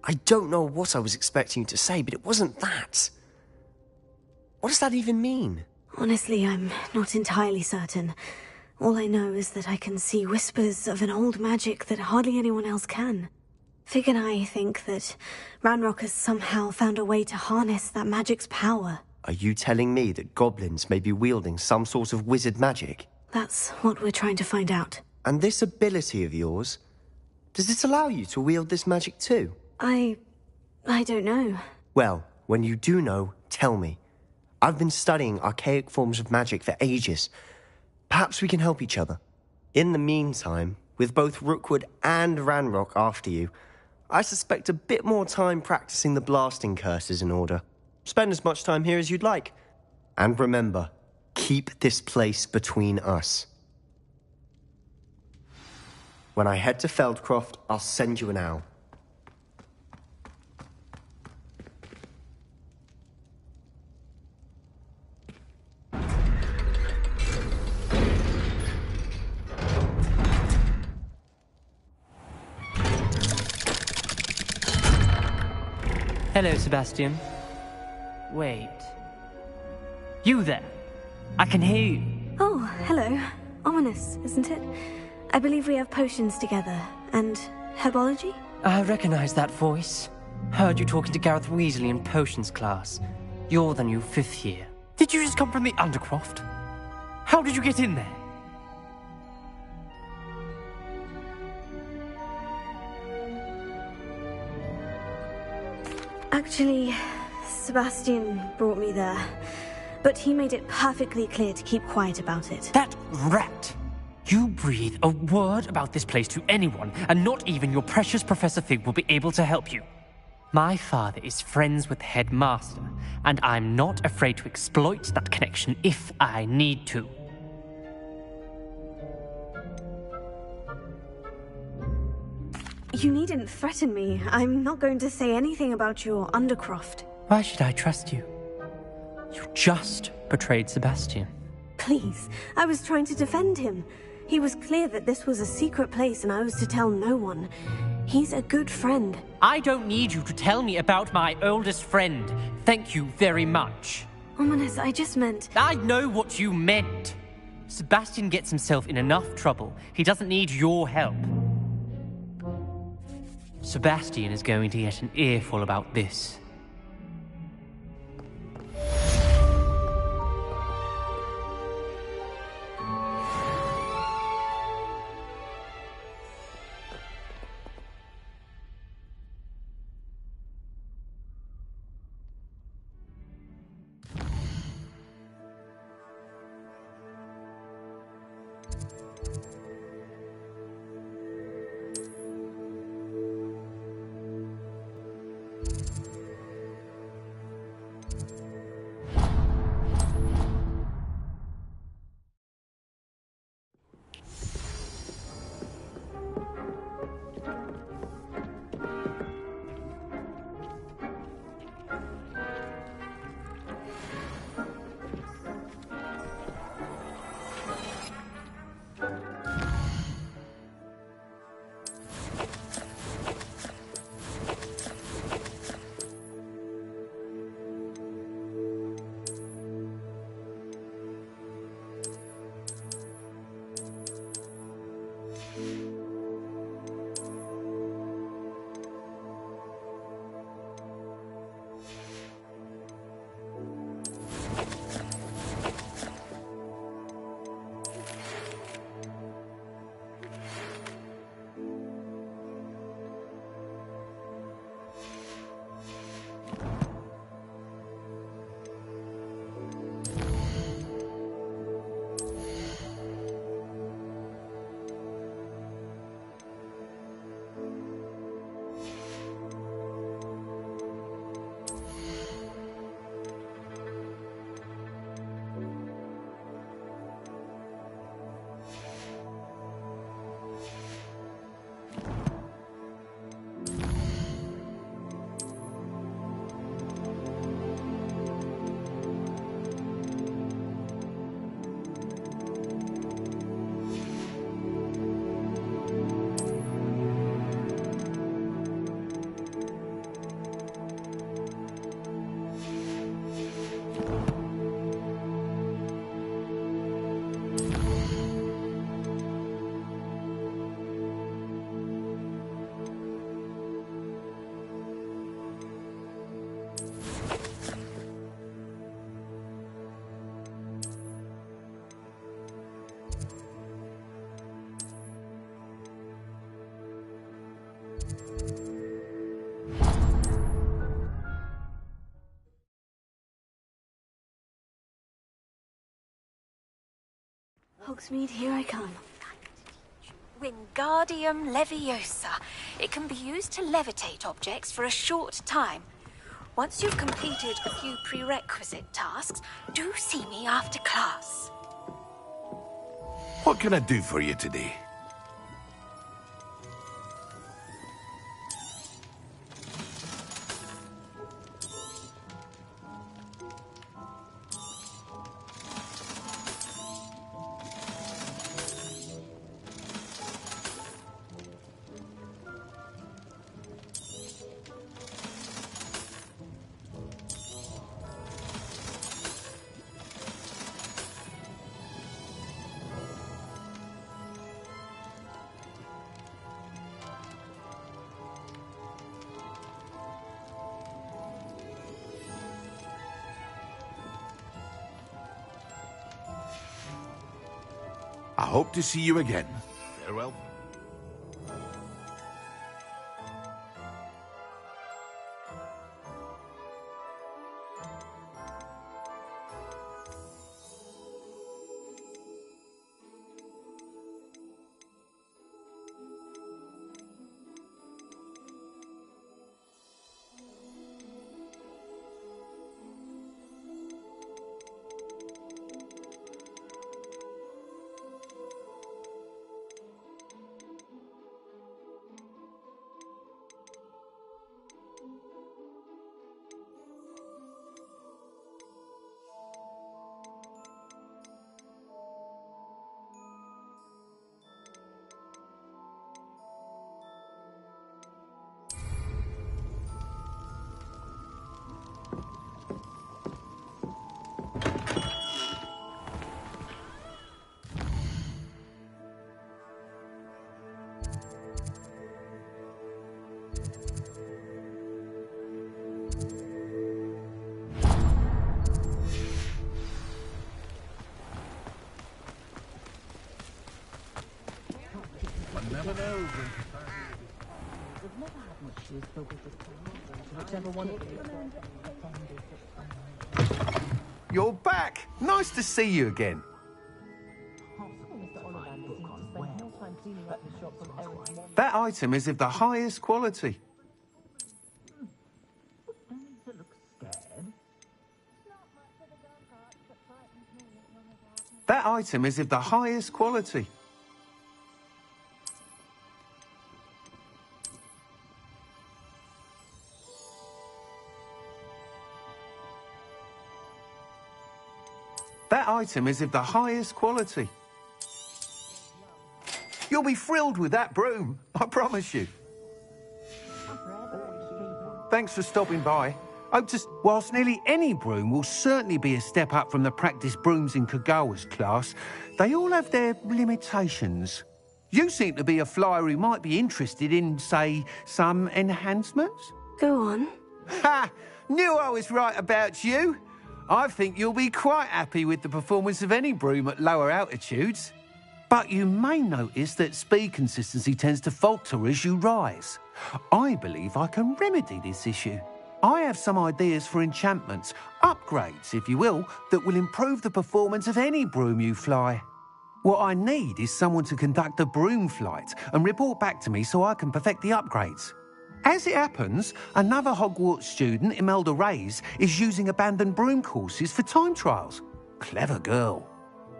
I don't know what I was expecting you to say, but it wasn't that. What does that even mean? Honestly, I'm not entirely certain. All I know is that I can see whispers of an old magic that hardly anyone else can. Fig and I think that Ranrock has somehow found a way to harness that magic's power. Are you telling me that goblins may be wielding some sort of wizard magic? That's what we're trying to find out. And this ability of yours, does it allow you to wield this magic too? I don't know. Well, when you do know, tell me. I've been studying archaic forms of magic for ages. Perhaps we can help each other. In the meantime, with both Rookwood and Ranrock after you, I suspect a bit more time practicing the blasting curse is in order. Spend as much time here as you'd like. And remember, keep this place between us. When I head to Feldcroft, I'll send you an owl. Hello, Sebastian. Wait. You there? I can hear you. Oh, hello. Ominous, isn't it? I believe we have potions together. And herbology? I recognize that voice. Heard you talking to Gareth Weasley in potions class. You're the new 5th year. Did you just come from the Undercroft? How did you get in there? Actually, Sebastian brought me there. But he made it perfectly clear to keep quiet about it. That rat! You breathe a word about this place to anyone, and not even your precious Professor Fig will be able to help you. My father is friends with the headmaster, and I'm not afraid to exploit that connection if I need to. You needn't threaten me. I'm not going to say anything about your Undercroft. Why should I trust you? You just betrayed Sebastian. Please, I was trying to defend him. He was clear that this was a secret place and I was to tell no one. He's a good friend. I don't need you to tell me about my oldest friend. Thank you very much. Ominous, I just meant... I know what you meant. Sebastian gets himself in enough trouble. He doesn't need your help. Sebastian is going to get an earful about this. Hogsmeade, here I come. Wingardium Leviosa. It can be used to levitate objects for a short time. Once you've completed a few prerequisite tasks, do see me after class. What can I do for you today? I hope to see you again. Farewell. You're back! Nice to see you again. That item is of the highest quality. That item is of the highest quality. That item is of the highest quality. You'll be thrilled with that broom, I promise you. Thanks for stopping by. Whilst nearly any broom will certainly be a step up from the practice brooms in Kagawa's class, they all have their limitations. You seem to be a flyer who might be interested in, say, some enhancements? Go on. Ha! Knew I was right about you. I think you'll be quite happy with the performance of any broom at lower altitudes. But you may notice that speed consistency tends to falter as you rise. I believe I can remedy this issue. I have some ideas for enchantments, upgrades, if you will, that will improve the performance of any broom you fly. What I need is someone to conduct a broom flight and report back to me so I can perfect the upgrades. As it happens, another Hogwarts student, Imelda Reyes, is using abandoned broom courses for time trials. Clever girl.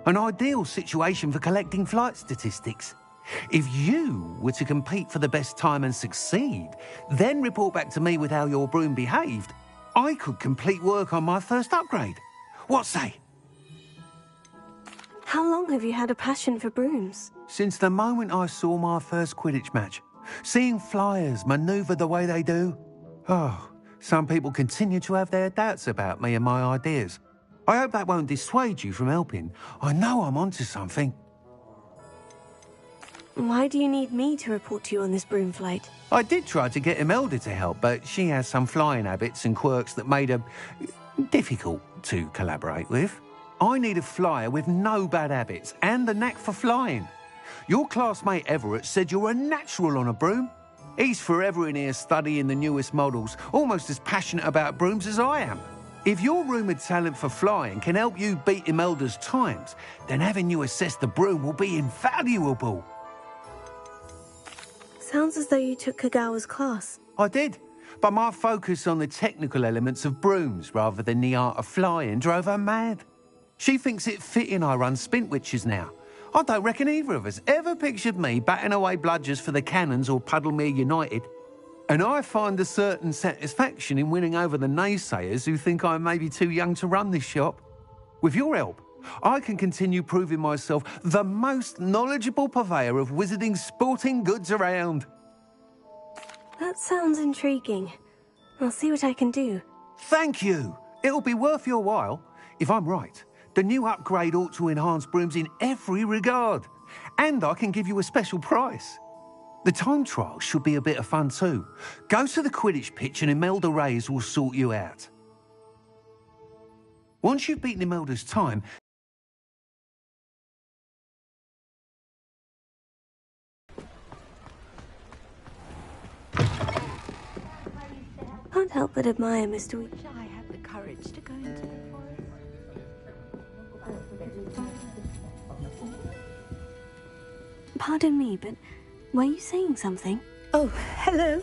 An ideal situation for collecting flight statistics. If you were to compete for the best time and succeed, then report back to me with how your broom behaved, I could complete work on my first upgrade. What say? How long have you had a passion for brooms? Since the moment I saw my first Quidditch match. Seeing flyers manoeuvre the way they do. Oh, some people continue to have their doubts about me and my ideas. I hope that won't dissuade you from helping. I know I'm onto something. Why do you need me to report to you on this broom flight? I did try to get Imelda to help, but she has some flying habits and quirks that made her difficult to collaborate with. I need a flyer with no bad habits and the knack for flying. Your classmate Everett said you're a natural on a broom. He's forever in here studying the newest models, almost as passionate about brooms as I am. If your rumoured talent for flying can help you beat Imelda's times, then having you assess the broom will be invaluable. Sounds as though you took Kagawa's class. I did, but my focus on the technical elements of brooms rather than the art of flying drove her mad. She thinks it fitting I run Spintwitches now. I don't reckon either of us ever pictured me batting away bludgers for the Cannons or Puddlemere United. And I find a certain satisfaction in winning over the naysayers who think I may be too young to run this shop. With your help, I can continue proving myself the most knowledgeable purveyor of wizarding sporting goods around. That sounds intriguing. I'll see what I can do. Thank you. It'll be worth your while. If I'm right, the new upgrade ought to enhance brooms in every regard. And I can give you a special price. The time trial should be a bit of fun too. Go to the Quidditch pitch and Imelda Reyes will sort you out. Once you've beaten Imelda's time... Can't help but admire Mr. Wish I had the courage to go into the forest. Pardon me, but were you saying something? Oh, hello.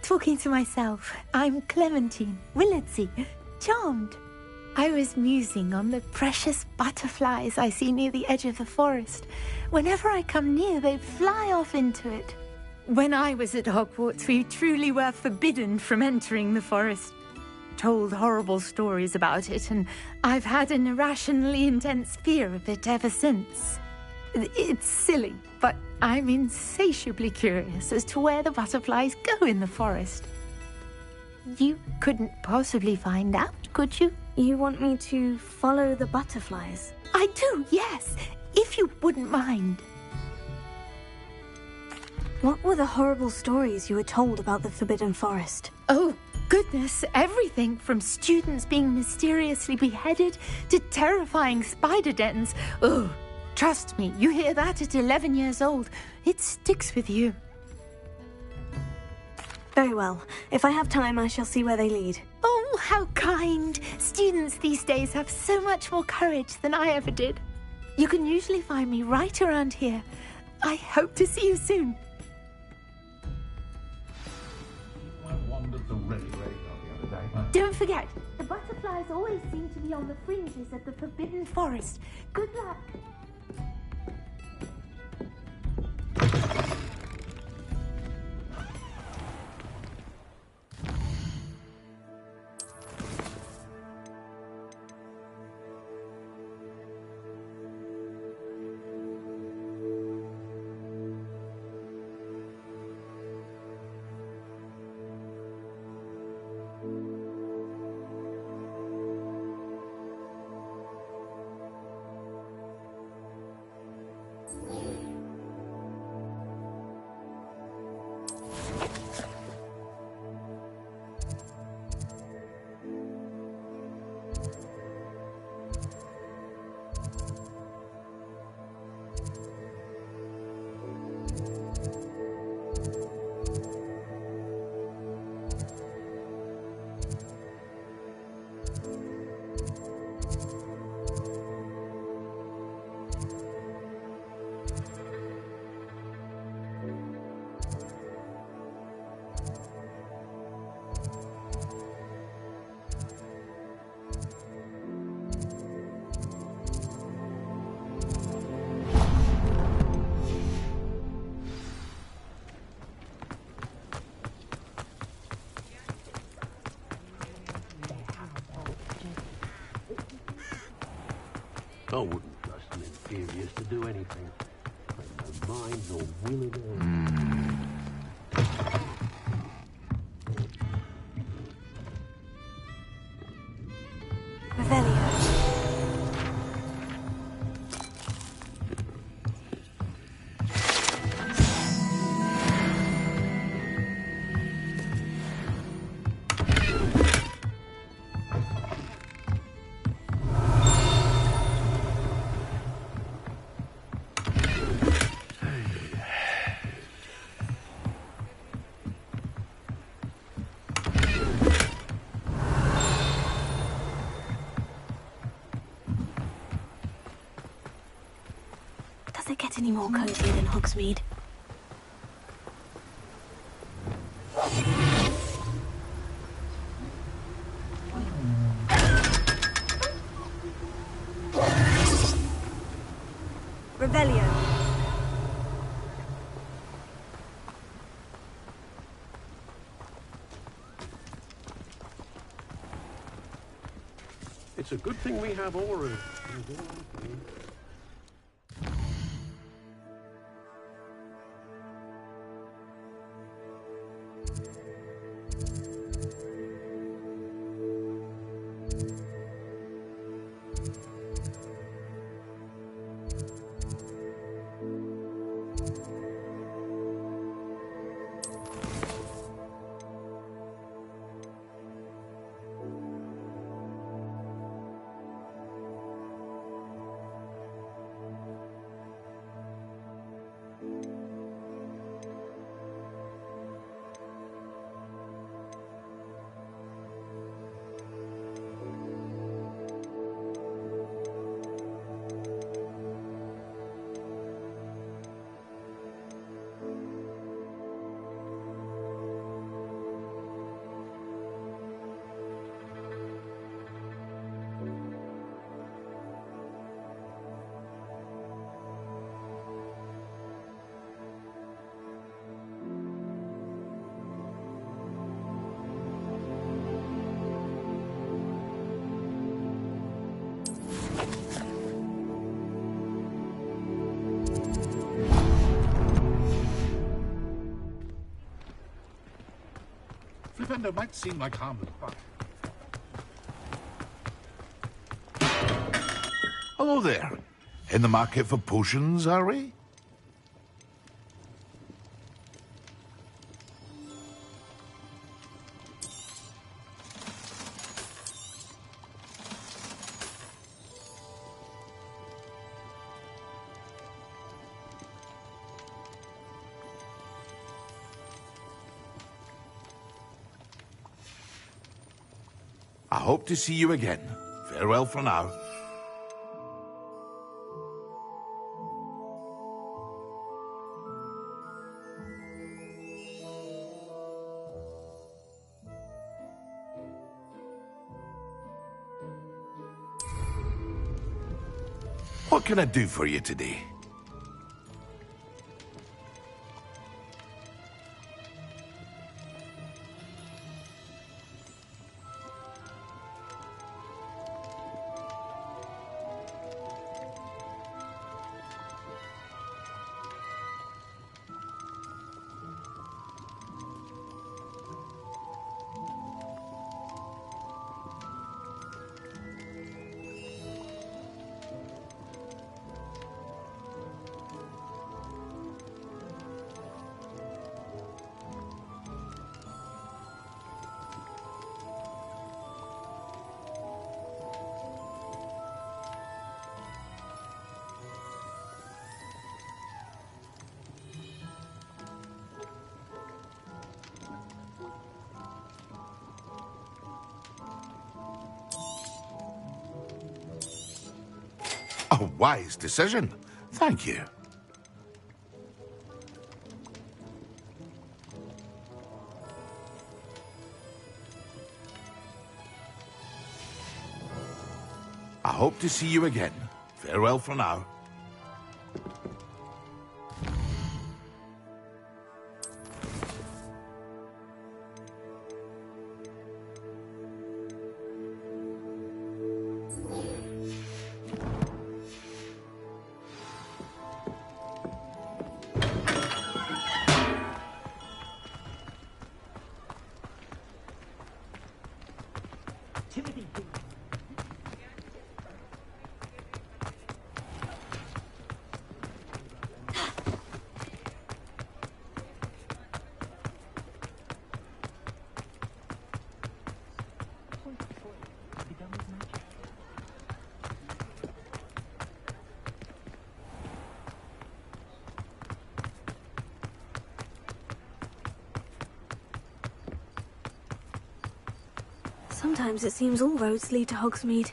Talking to myself. I'm Clementine Willardsey. Charmed. I was musing on the precious butterflies I see near the edge of the forest. Whenever I come near, they fly off into it. When I was at Hogwarts, we truly were forbidden from entering the forest. Told horrible stories about it, and I've had an irrationally intense fear of it ever since. It's silly, but I'm insatiably curious as to where the butterflies go in the forest. You couldn't possibly find out, could you? You want me to follow the butterflies? I do, yes, if you wouldn't mind. What were the horrible stories you were told about the Forbidden Forest? Oh, goodness, everything from students being mysteriously beheaded to terrifying spider dens. Oh, trust me, you hear that at 11 years old. It sticks with you. Very well. If I have time, I shall see where they lead. Oh, how kind. Students these days have so much more courage than I ever did. You can usually find me right around here. I hope to see you soon. Don't forget, the butterflies always seem to be on the fringes of the Forbidden Forest. Good luck. I wouldn't trust an inferiors to do anything. They've no minds or will at all. get any more cozy than Hogsmeade. Revelio. It's a good thing we have Aura. Flipendo might seem like harmless, but... Hello there. In the market for potions, are we? I hope to see you again. Farewell for now. What can I do for you today? A wise decision. Thank you. I hope to see you again. Farewell for now. Sometimes it seems all roads lead to Hogsmeade.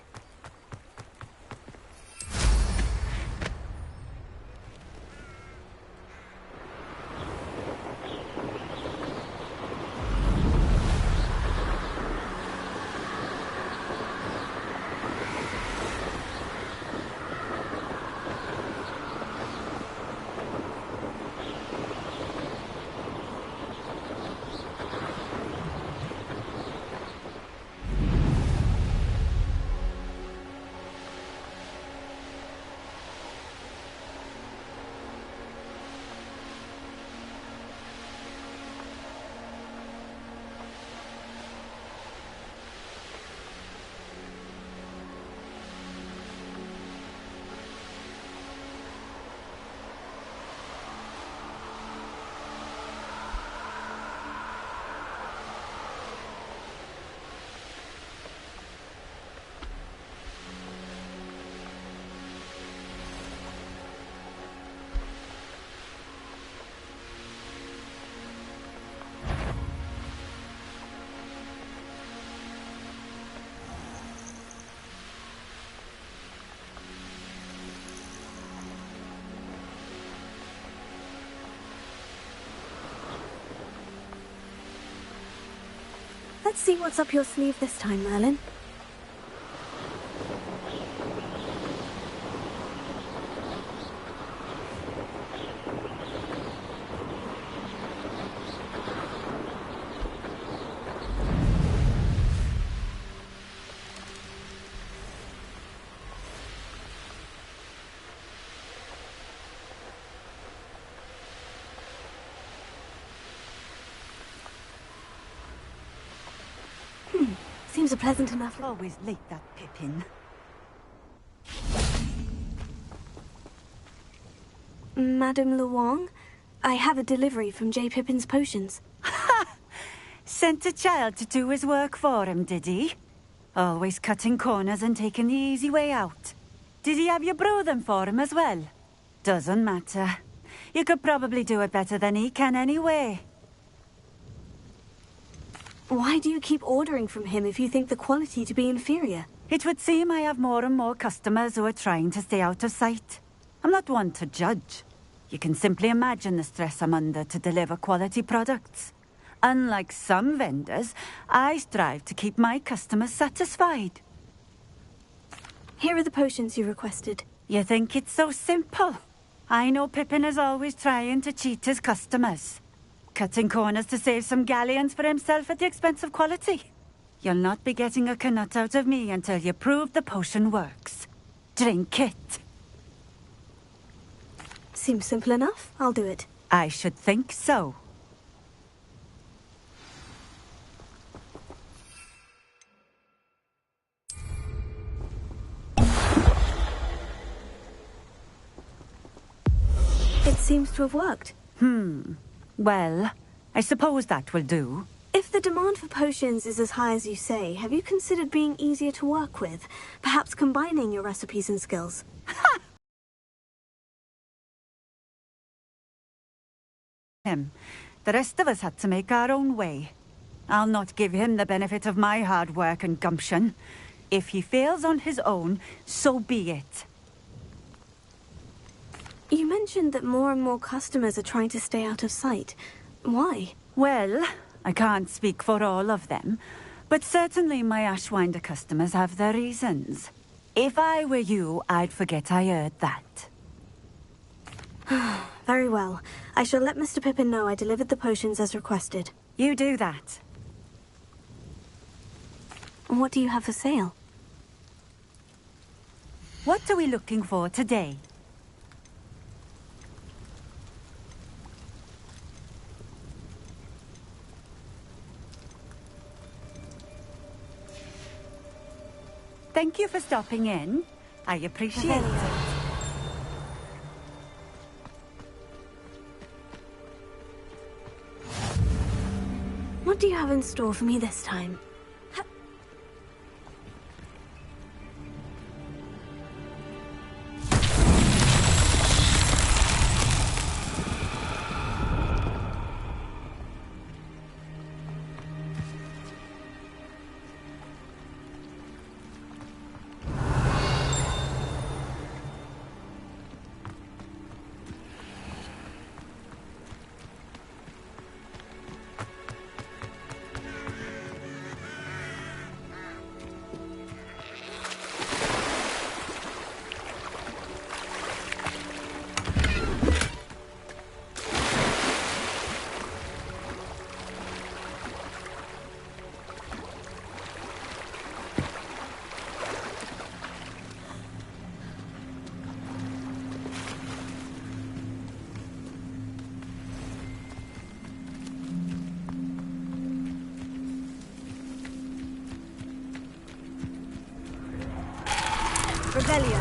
Let's see what's up your sleeve this time, Merlin. Seems a pleasant enough... Always late, that Pippin. Madame Luong, I have a delivery from J. Pippin's Potions. Ha! Sent a child to do his work for him, did he? Always cutting corners and taking the easy way out. Did he have you brew them for him as well? Doesn't matter. You could probably do it better than he can anyway. Why do you keep ordering from him if you think the quality to be inferior? It would seem I have more and more customers who are trying to stay out of sight. I'm not one to judge. You can simply imagine the stress I'm under to deliver quality products. Unlike some vendors, I strive to keep my customers satisfied. Here are the potions you requested. You think it's so simple? I know Pippin is always trying to cheat his customers. Cutting corners to save some galleons for himself at the expense of quality. You'll not be getting a canut out of me until you prove the potion works. Drink it. Seems simple enough. I'll do it. I should think so. It seems to have worked. Well, I suppose that will do. If the demand for potions is as high as you say, have you considered being easier to work with? Perhaps combining your recipes and skills? Him. The rest of us had to make our own way. I'll not give him the benefit of my hard work and gumption. If he fails on his own, so be it. You mentioned that more and more customers are trying to stay out of sight. Why? Well, I can't speak for all of them, but certainly my Ashwinder customers have their reasons. If I were you, I'd forget I heard that. Very well. I shall let Mr. Pippin know I delivered the potions as requested. You do that. What do you have for sale? What are we looking for today? Thank you for stopping in. I appreciate it. What do you have in store for me this time? Rebellion.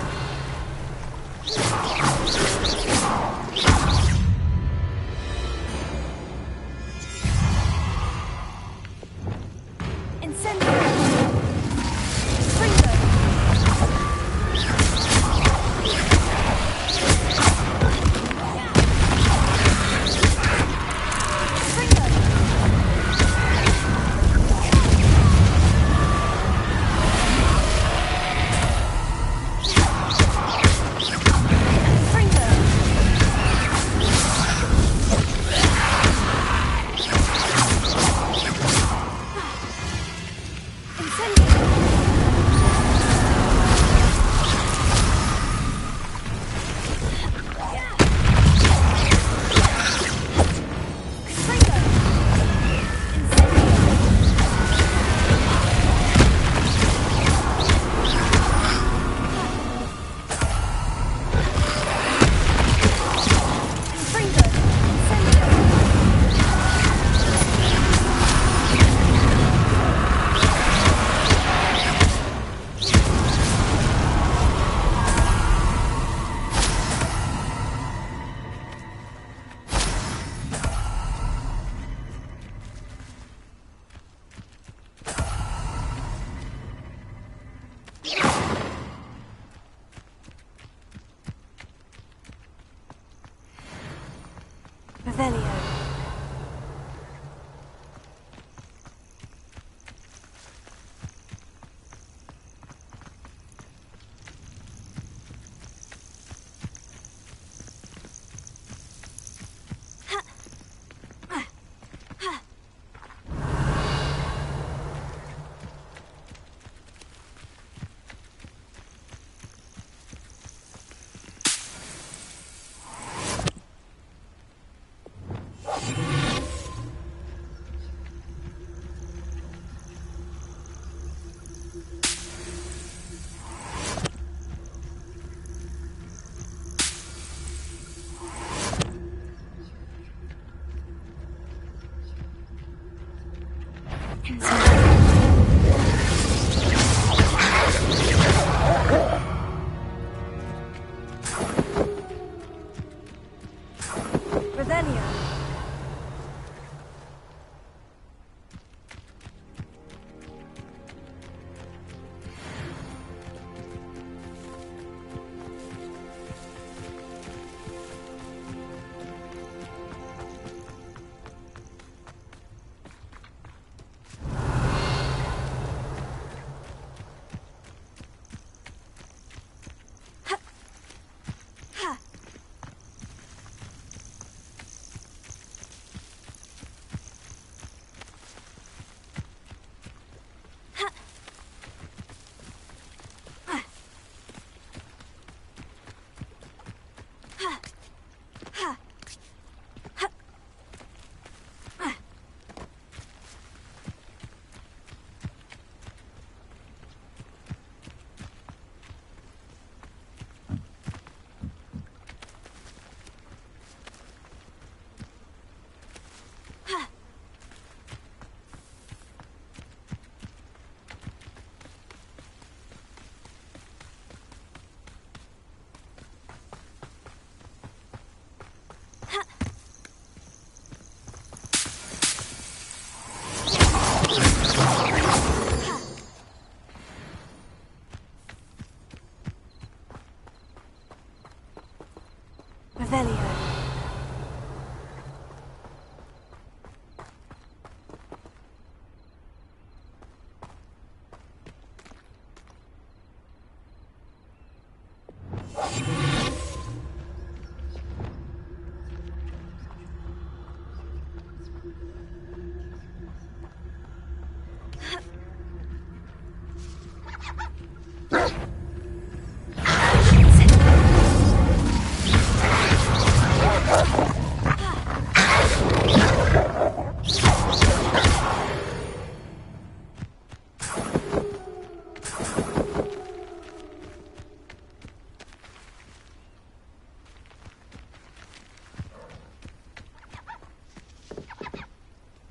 Revelio.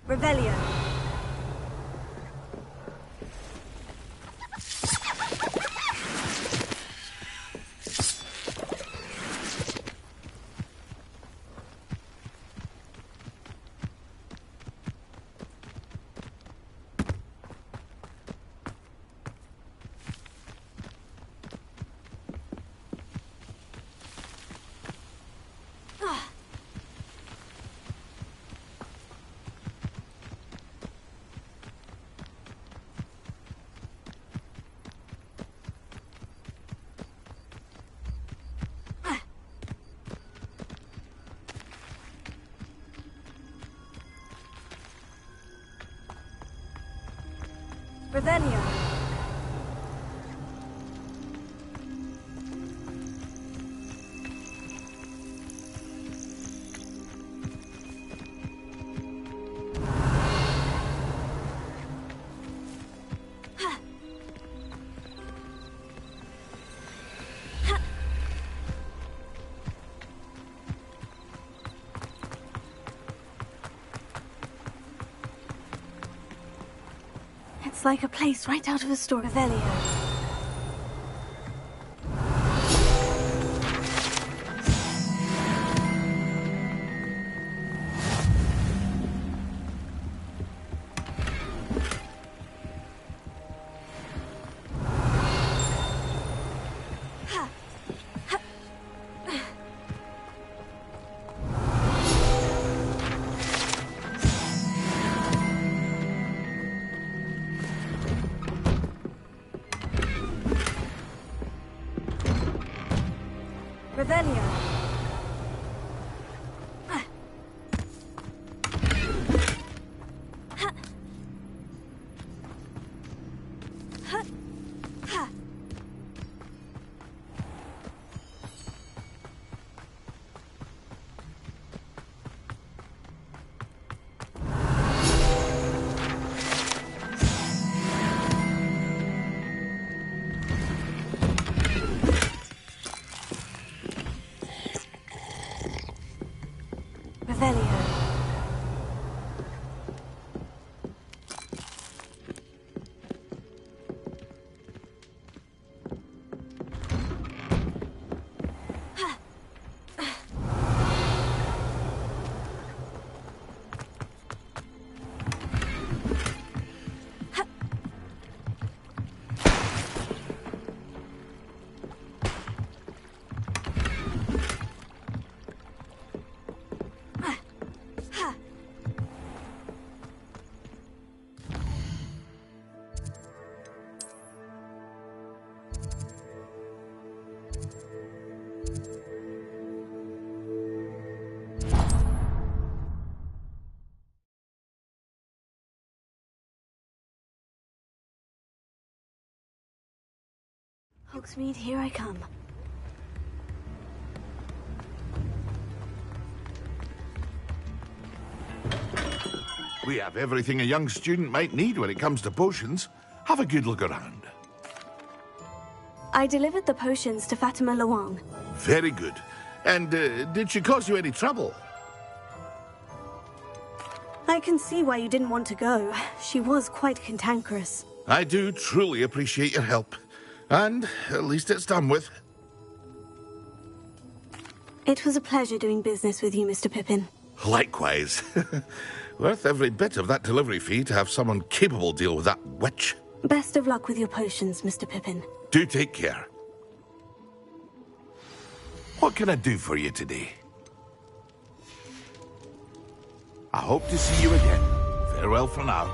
Revelio. Revelio. It's like a place right out of a story. Revelio. Revelio. Hogsmeade, here I come. We have everything a young student might need when it comes to potions. Have a good look around. I delivered the potions to Fatima Lawang. Very good. And did she cause you any trouble? I can see why you didn't want to go. She was quite cantankerous. I do truly appreciate your help. And at least it's done with. It was a pleasure doing business with you, Mr. Pippin. Likewise. Worth every bit of that delivery fee to have someone capable deal with that witch. Best of luck with your potions, Mr. Pippin. Do take care. What can I do for you today? I hope to see you again. Farewell for now.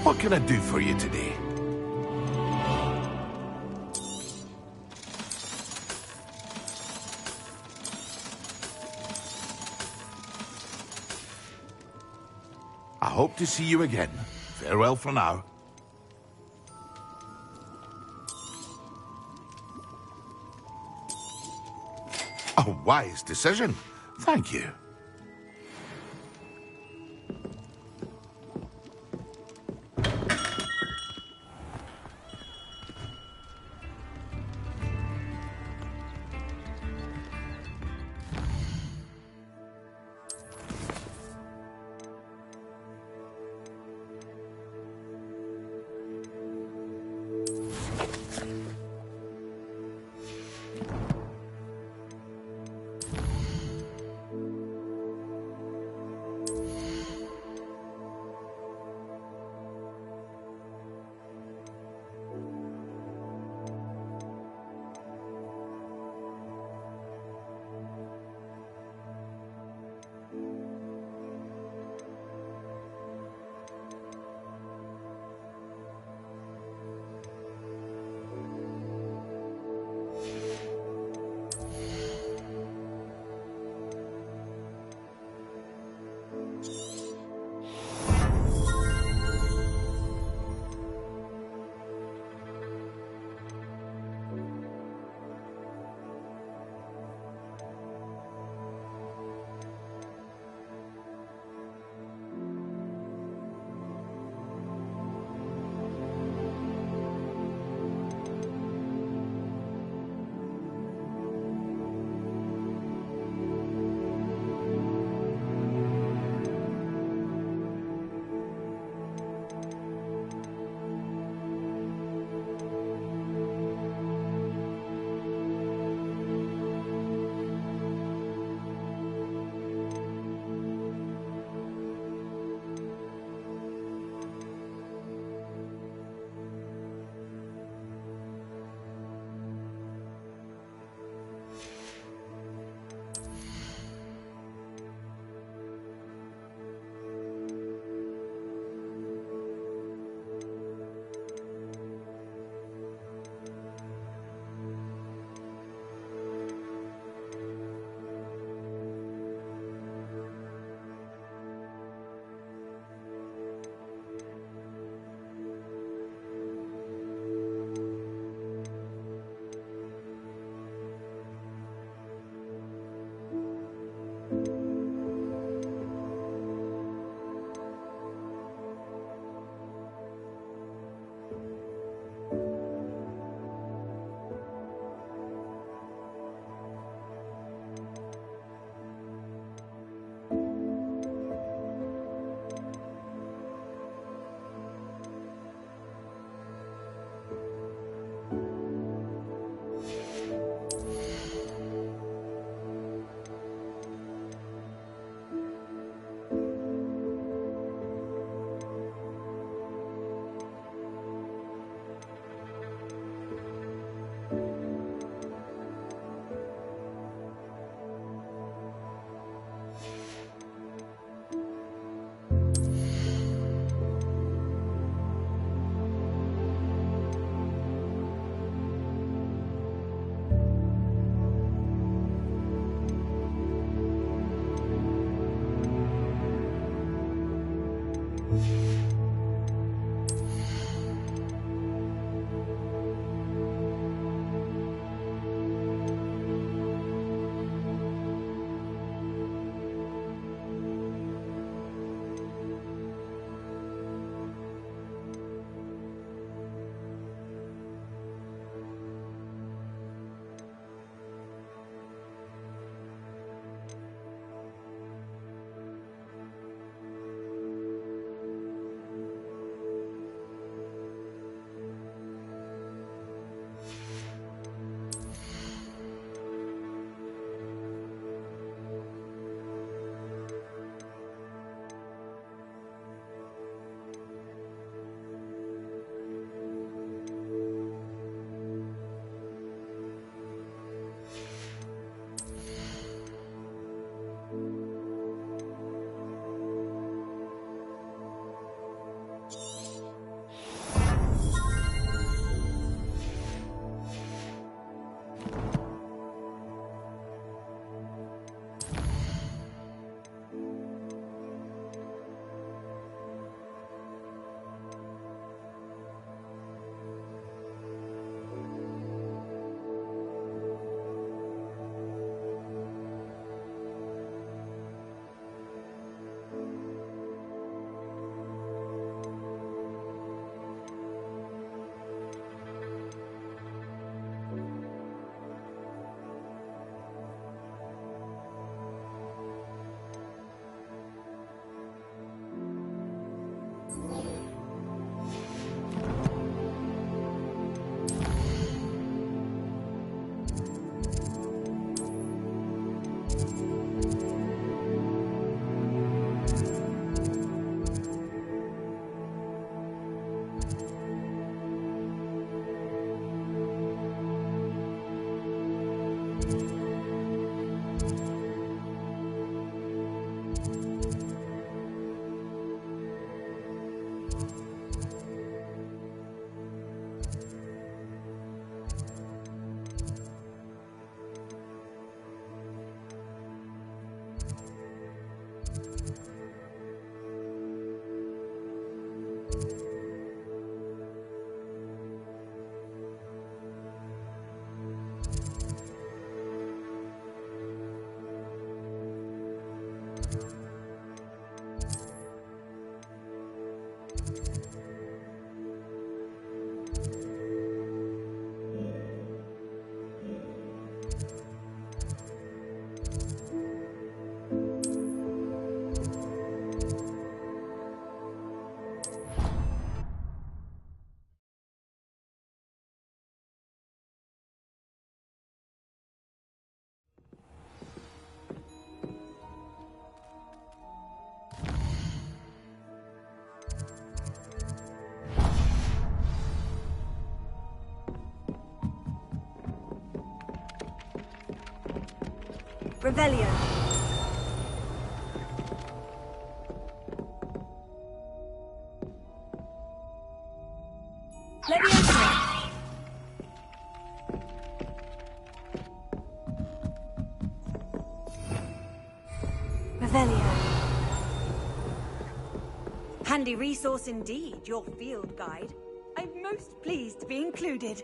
What can I do for you today? I hope to see you again. Farewell for now. A wise decision. Thank you. Revelio. Leviosa. Revelio. Handy resource indeed, your field guide. I'm most pleased to be included.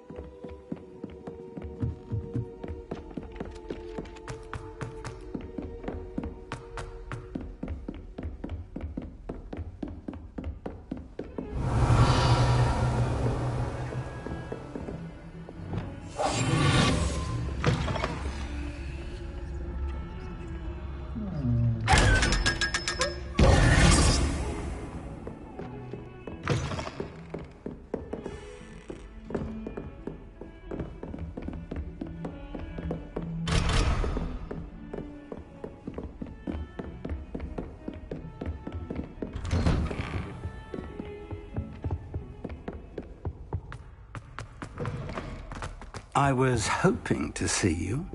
I was hoping to see you.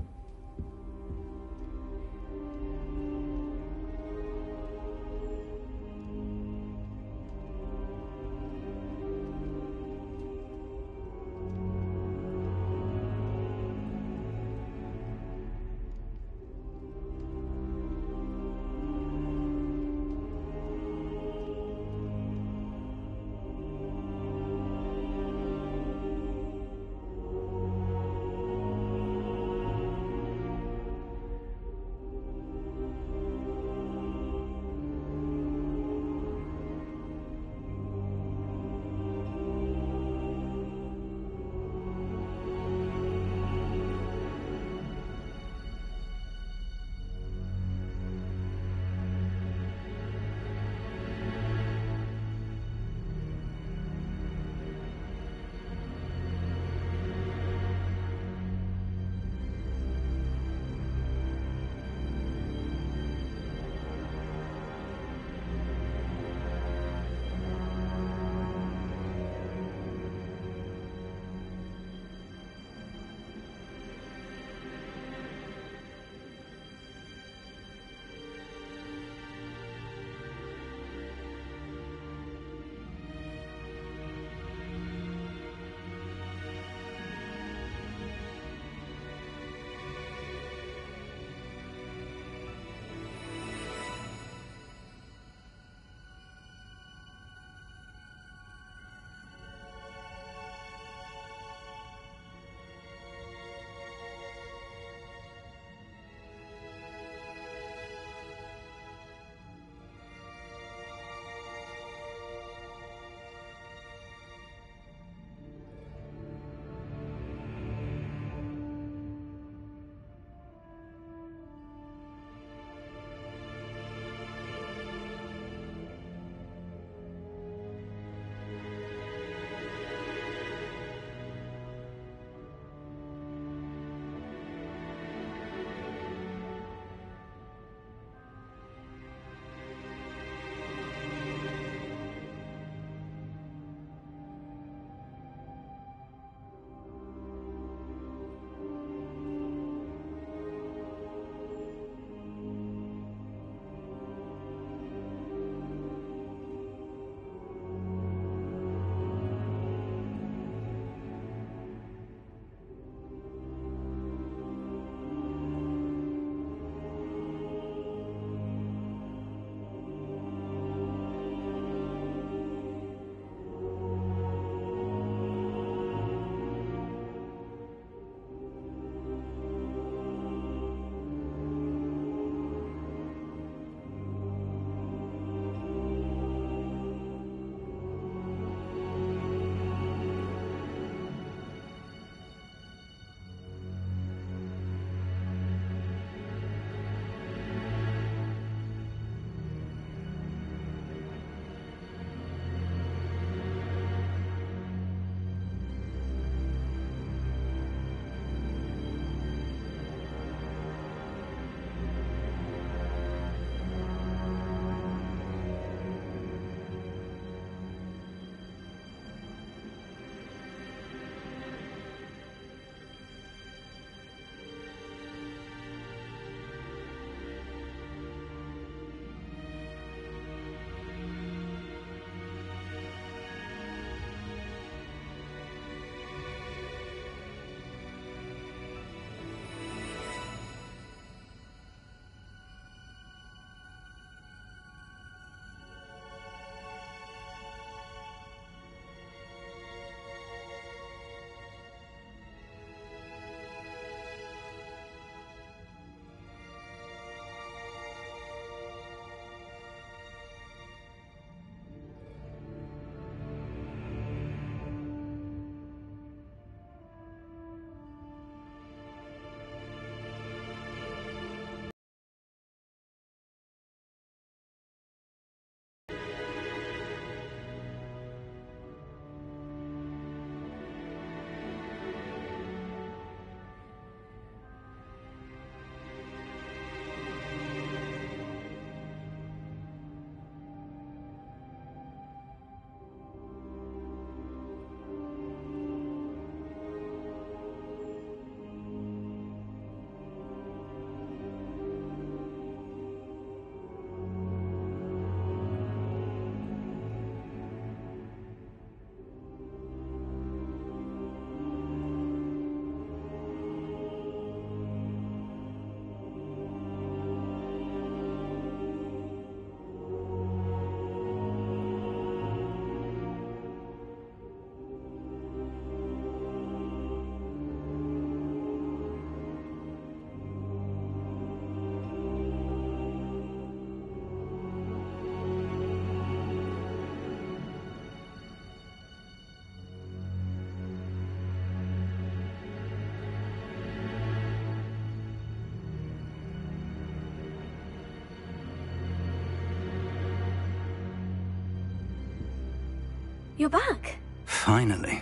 you're back. Finally.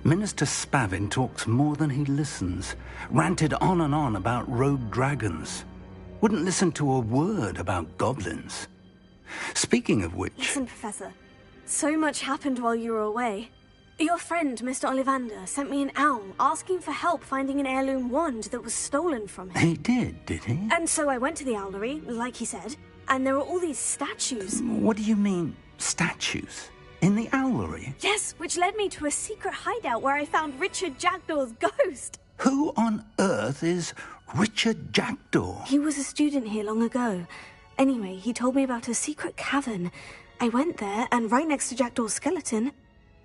Minister Spavin talks more than he listens. Ranted on and on about rogue dragons. Wouldn't listen to a word about goblins. Speaking of which... Listen, Professor. So much happened while you were away. Your friend, Mr. Ollivander, sent me an owl asking for help finding an heirloom wand that was stolen from him. He did he? And so I went to the owlery, like he said, and there were all these statues. What do you mean, statues? In the owlery? Yes, which led me to a secret hideout where I found Richard Jackdaw's ghost. Who on earth is Richard Jackdaw? He was a student here long ago. Anyway, he told me about a secret cavern. I went there, and right next to Jackdaw's skeleton,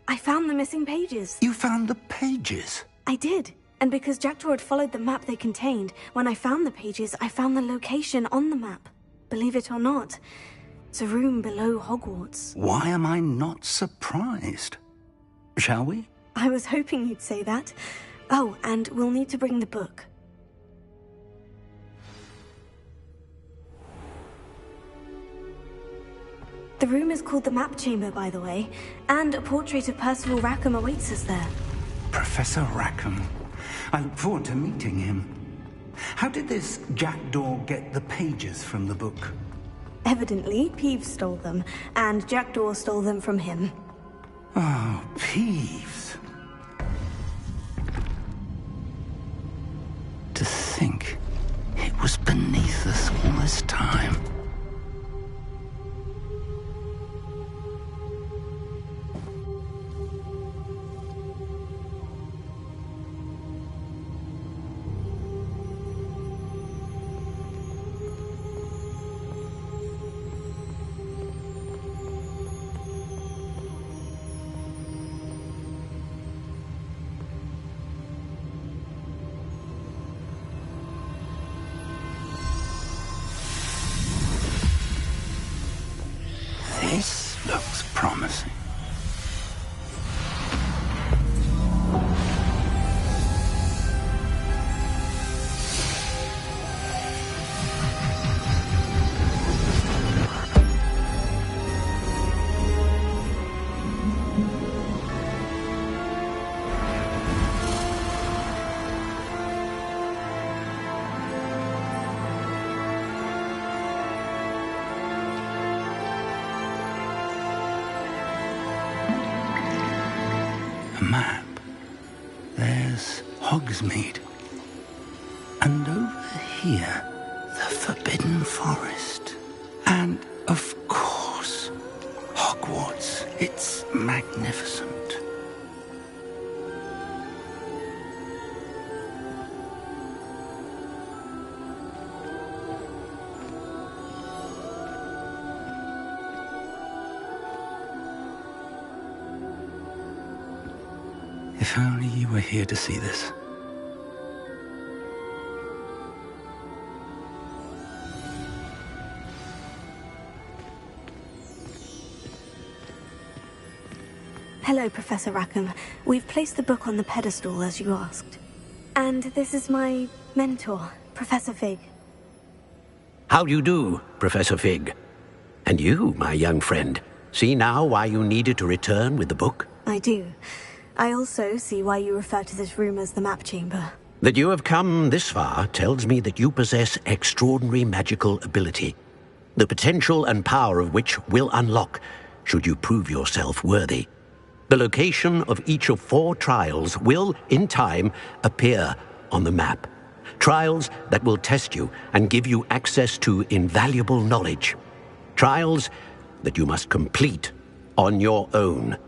I found the missing pages. You found the pages? I did. And because Jackdaw had followed the map they contained, when I found the pages, I found the location on the map. Believe it or not, it's a room below Hogwarts. Why am I not surprised? Shall we? I was hoping you'd say that. Oh, and we'll need to bring the book. The room is called the Map Chamber, by the way, and a portrait of Percival Rackham awaits us there. Professor Rackham. I look forward to meeting him. How did this Jackdaw get the pages from the book? Evidently, Peeves stole them, and Jackdaw stole them from him. Oh, Peeves. To think it was beneath us all this time. This looks promising. A map. There's Hogsmeade. And over here, the Forbidden Forest. And, of course, Hogwarts. It's magnificent. If only you were here to see this. Hello, Professor Rackham. We've placed the book on the pedestal, as you asked. And this is my mentor, Professor Fig. How do you do, Professor Fig? And you, my young friend, see now why you needed to return with the book? I do. I also see why you refer to this room as the Map Chamber. That you have come this far tells me that you possess extraordinary magical ability, the potential and power of which will unlock should you prove yourself worthy. The location of each of 4 trials will, in time, appear on the map. Trials that will test you and give you access to invaluable knowledge. Trials that you must complete on your own.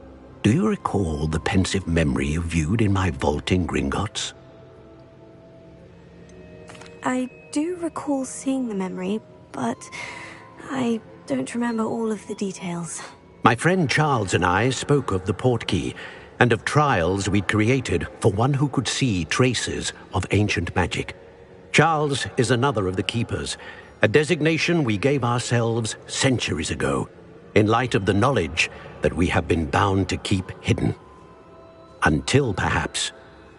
Do you recall the pensive memory you viewed in my vault in Gringotts? I do recall seeing the memory, but I don't remember all of the details. My friend Charles and I spoke of the portkey and of trials we'd created for one who could see traces of ancient magic. Charles is another of the keepers, a designation we gave ourselves centuries ago, in light of the knowledge that we have been bound to keep hidden. Until, perhaps,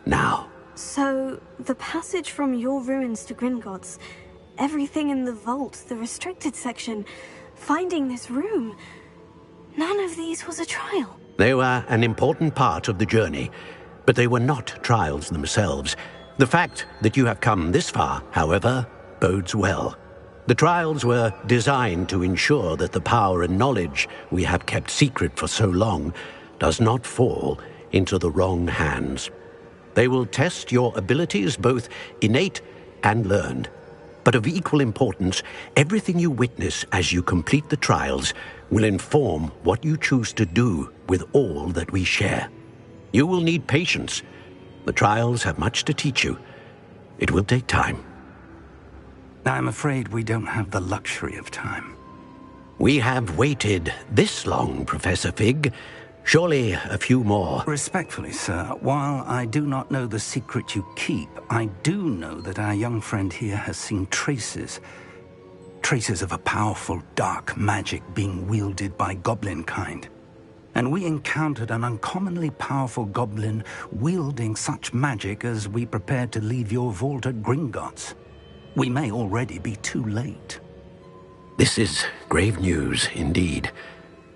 now. So, the passage from your ruins to Gringotts, everything in the vault, the restricted section, finding this room, none of these was a trial. They were an important part of the journey, but they were not trials themselves. The fact that you have come this far, however, bodes well. The trials were designed to ensure that the power and knowledge we have kept secret for so long does not fall into the wrong hands. They will test your abilities, both innate and learned. But of equal importance, everything you witness as you complete the trials will inform what you choose to do with all that we share. You will need patience. The trials have much to teach you. It will take time. I'm afraid we don't have the luxury of time. We have waited this long, Professor Fig. Surely a few more. Respectfully, sir, while I do not know the secret you keep, I do know that our young friend here has seen traces of a powerful dark magic being wielded by goblin kind. And we encountered an uncommonly powerful goblin wielding such magic as we prepared to leave your vault at Gringotts. We may already be too late. This is grave news indeed.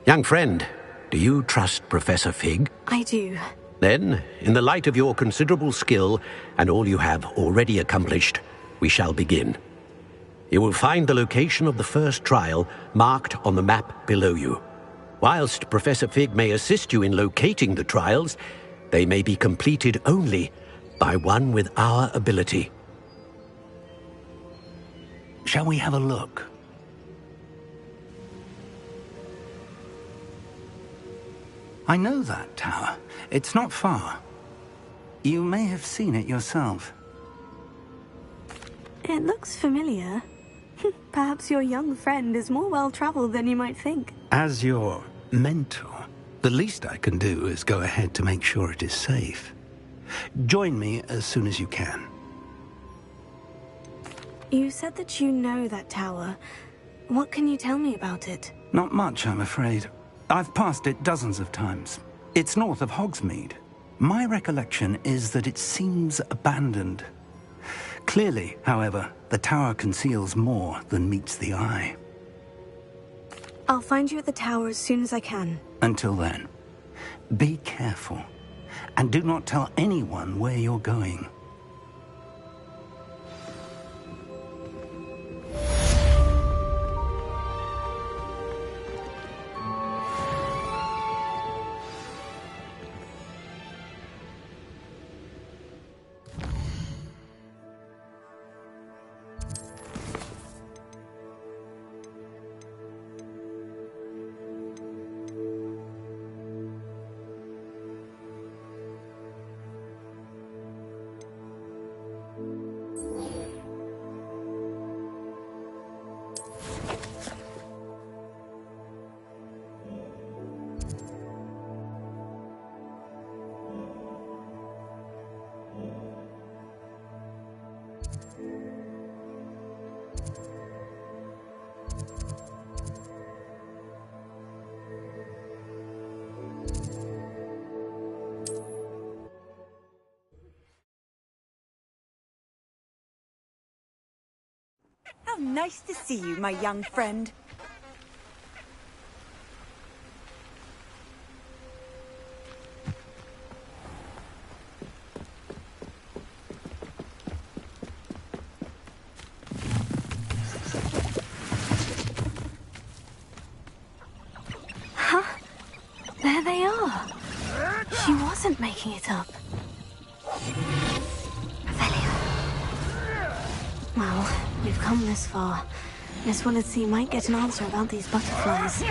Young friend, do you trust Professor Fig? I do. Then, in the light of your considerable skill and all you have already accomplished, we shall begin. You will find the location of the first trial marked on the map below you. Whilst Professor Fig may assist you in locating the trials, they may be completed only by one with our ability. Shall we have a look? I know that tower. It's not far. You may have seen it yourself. It looks familiar. Perhaps your young friend is more well-traveled than you might think. As your mentor, the least I can do is go ahead to make sure it is safe. Join me as soon as you can. You said that you know that tower. What can you tell me about it? Not much, I'm afraid. I've passed it dozens of times. It's north of Hogsmeade. My recollection is that it seems abandoned. Clearly, however, the tower conceals more than meets the eye. I'll find you at the tower as soon as I can. Until then, be careful, and do not tell anyone where you're going. How nice to see you, my young friend. Huh? There they are. She wasn't making it up. Well, we've come this far. Miss Willetsey might get an answer about these butterflies.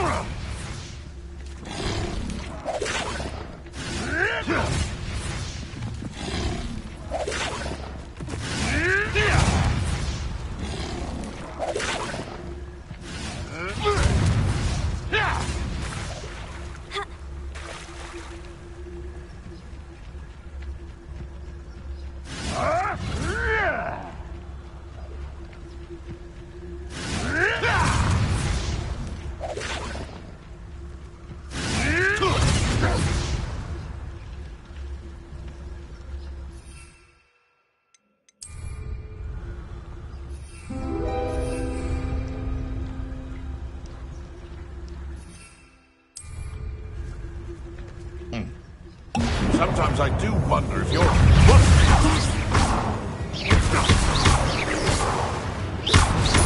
Sometimes I do wonder if you're...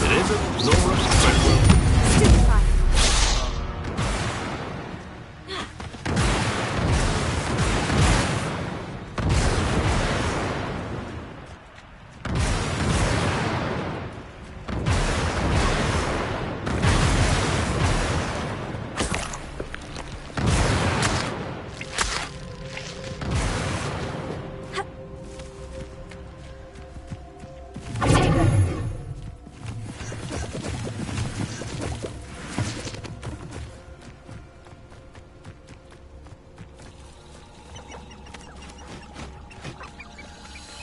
It isn't Laura Fredwell.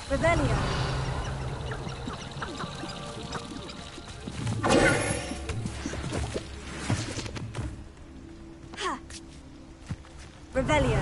Revelio. Ha. Revelio.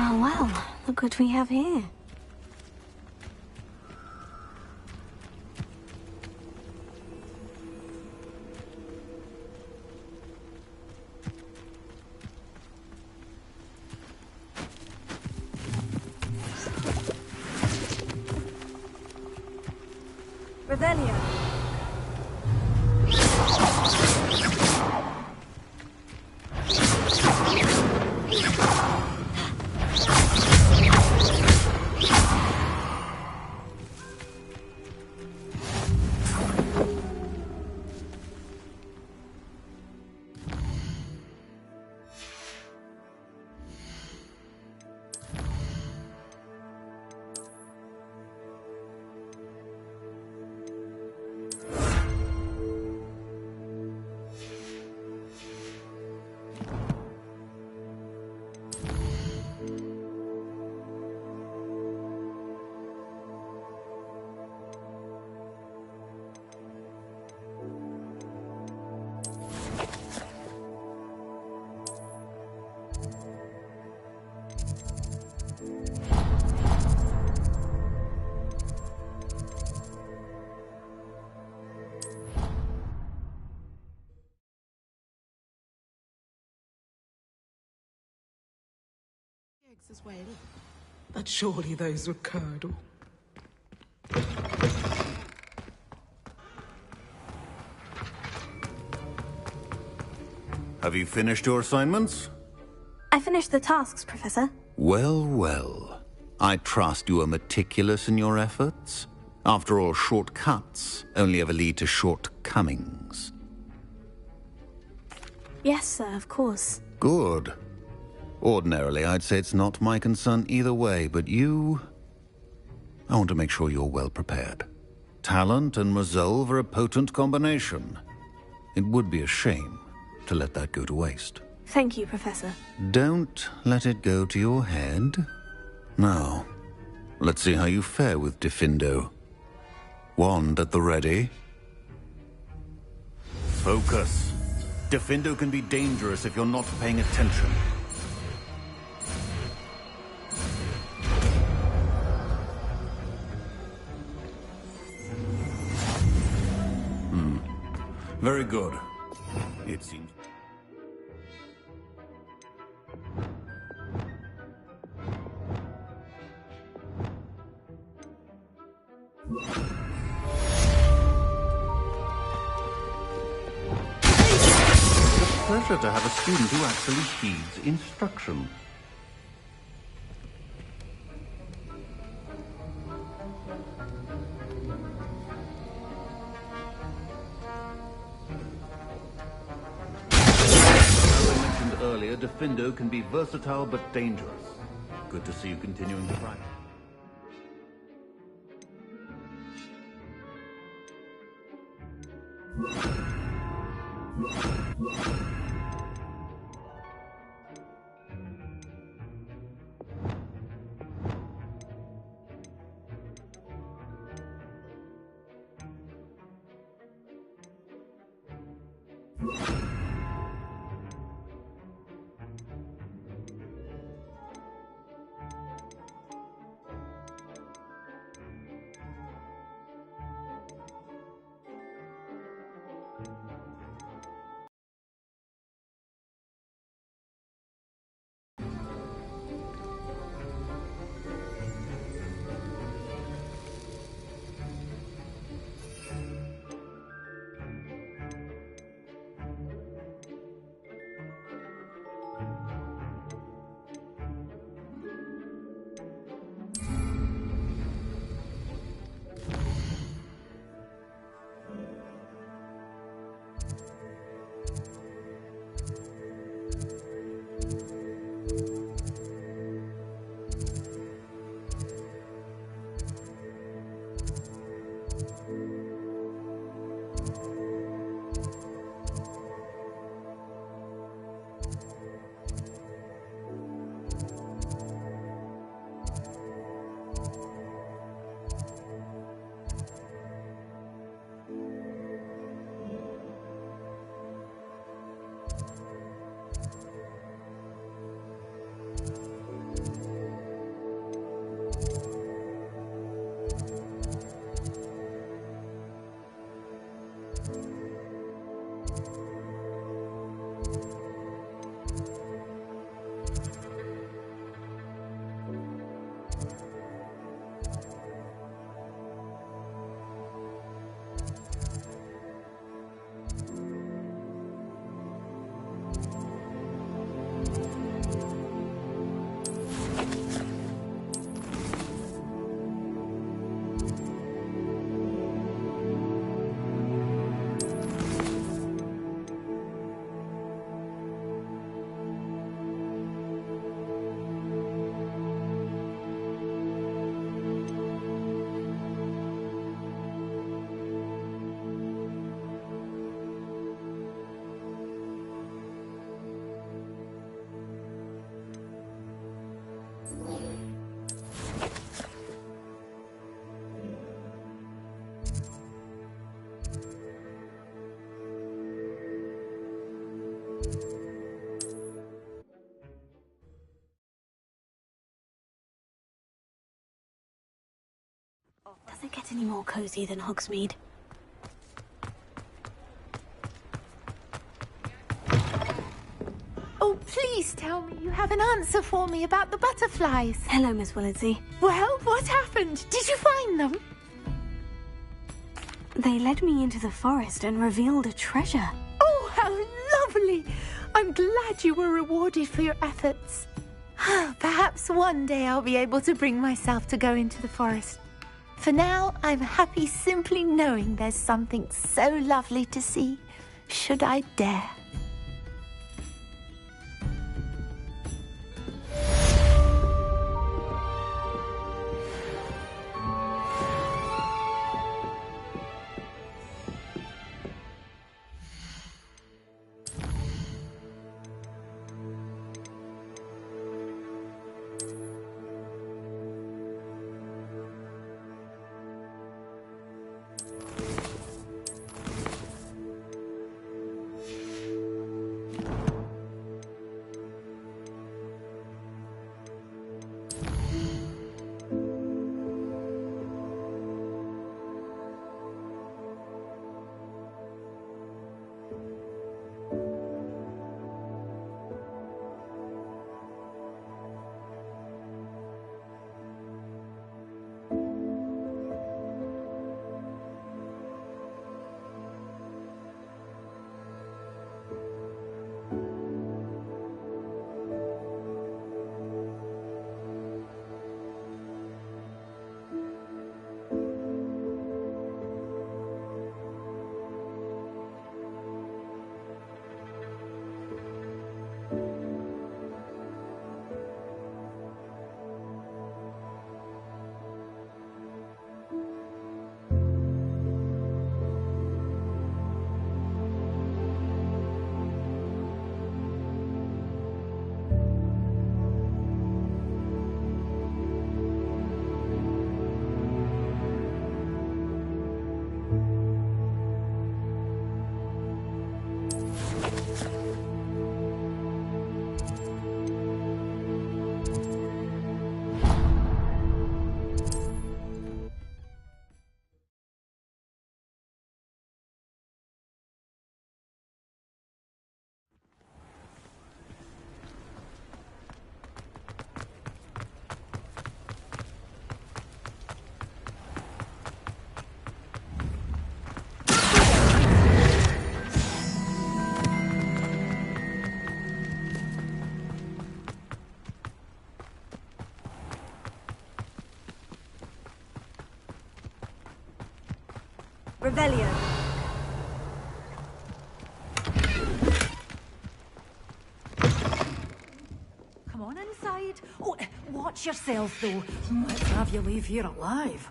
Oh, well, look what we have here. Revelio. As well. But surely those were curdle. Have you finished your assignments? I finished the tasks, Professor. Well, well. I trust you are meticulous in your efforts. After all, shortcuts only ever lead to shortcomings. Yes, sir, of course. Good. Ordinarily, I'd say it's not my concern either way, but you... I want to make sure you're well prepared. Talent and resolve are a potent combination. It would be a shame to let that go to waste. Thank you, Professor. Don't let it go to your head. Now, let's see how you fare with Diffindo. Wand at the ready. Focus. Diffindo can be dangerous if you're not paying attention. Very good. It seems... It's a pleasure to have a student who actually heeds instruction. Earlier, Diffindo can be versatile but dangerous. Good to see you continuing to practice. Does it get any more cozy than Hogsmeade? Oh, please tell me you have an answer for me about the butterflies. Hello, Miss Willardsey. Well, what happened? Did you find them? They led me into the forest and revealed a treasure. Oh, how lovely! I'm glad you were rewarded for your efforts. Perhaps one day I'll be able to bring myself to go into the forest. For now, I'm happy simply knowing there's something so lovely to see, should I dare. Revelio. Come on inside. Oh, watch yourself, though. Let's have you leave here alive.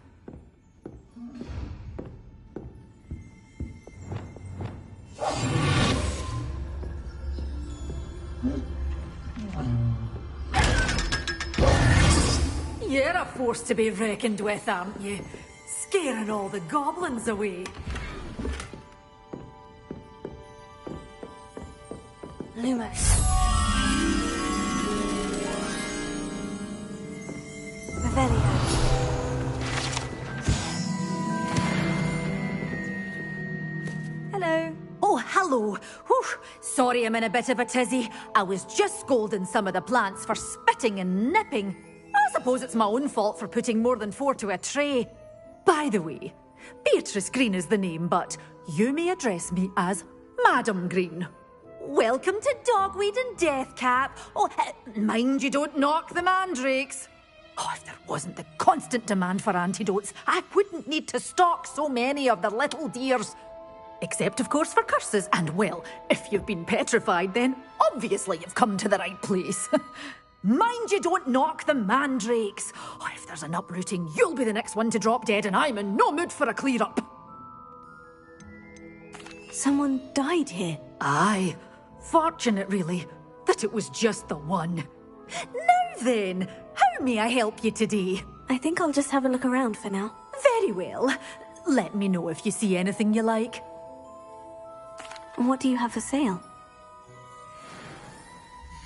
You're a force to be reckoned with, aren't you? Scaring all the goblins away. Lumos. Revelio. Hello. Oh, hello. Whew. Sorry I'm in a bit of a tizzy. I was just scolding some of the plants for spitting and nipping. I suppose it's my own fault for putting more than 4 to a tray. By the way, Beatrice Green is the name, but you may address me as Madam Green. Welcome to Dogweed and Deathcap. Oh, mind you don't knock the mandrakes. Oh, if there wasn't the constant demand for antidotes, I wouldn't need to stock so many of the little dears. Except, of course, for curses. And, well, if you've been petrified, then obviously you've come to the right place. Mind you don't knock the mandrakes. Oh, if there's an uprooting, you'll be the next one to drop dead, and I'm in no mood for a clear-up. Someone died here. Aye. Fortunate, really, that it was just the one. Now then, how may I help you today? I think I'll just have a look around for now. Very well. Let me know if you see anything you like. What do you have for sale?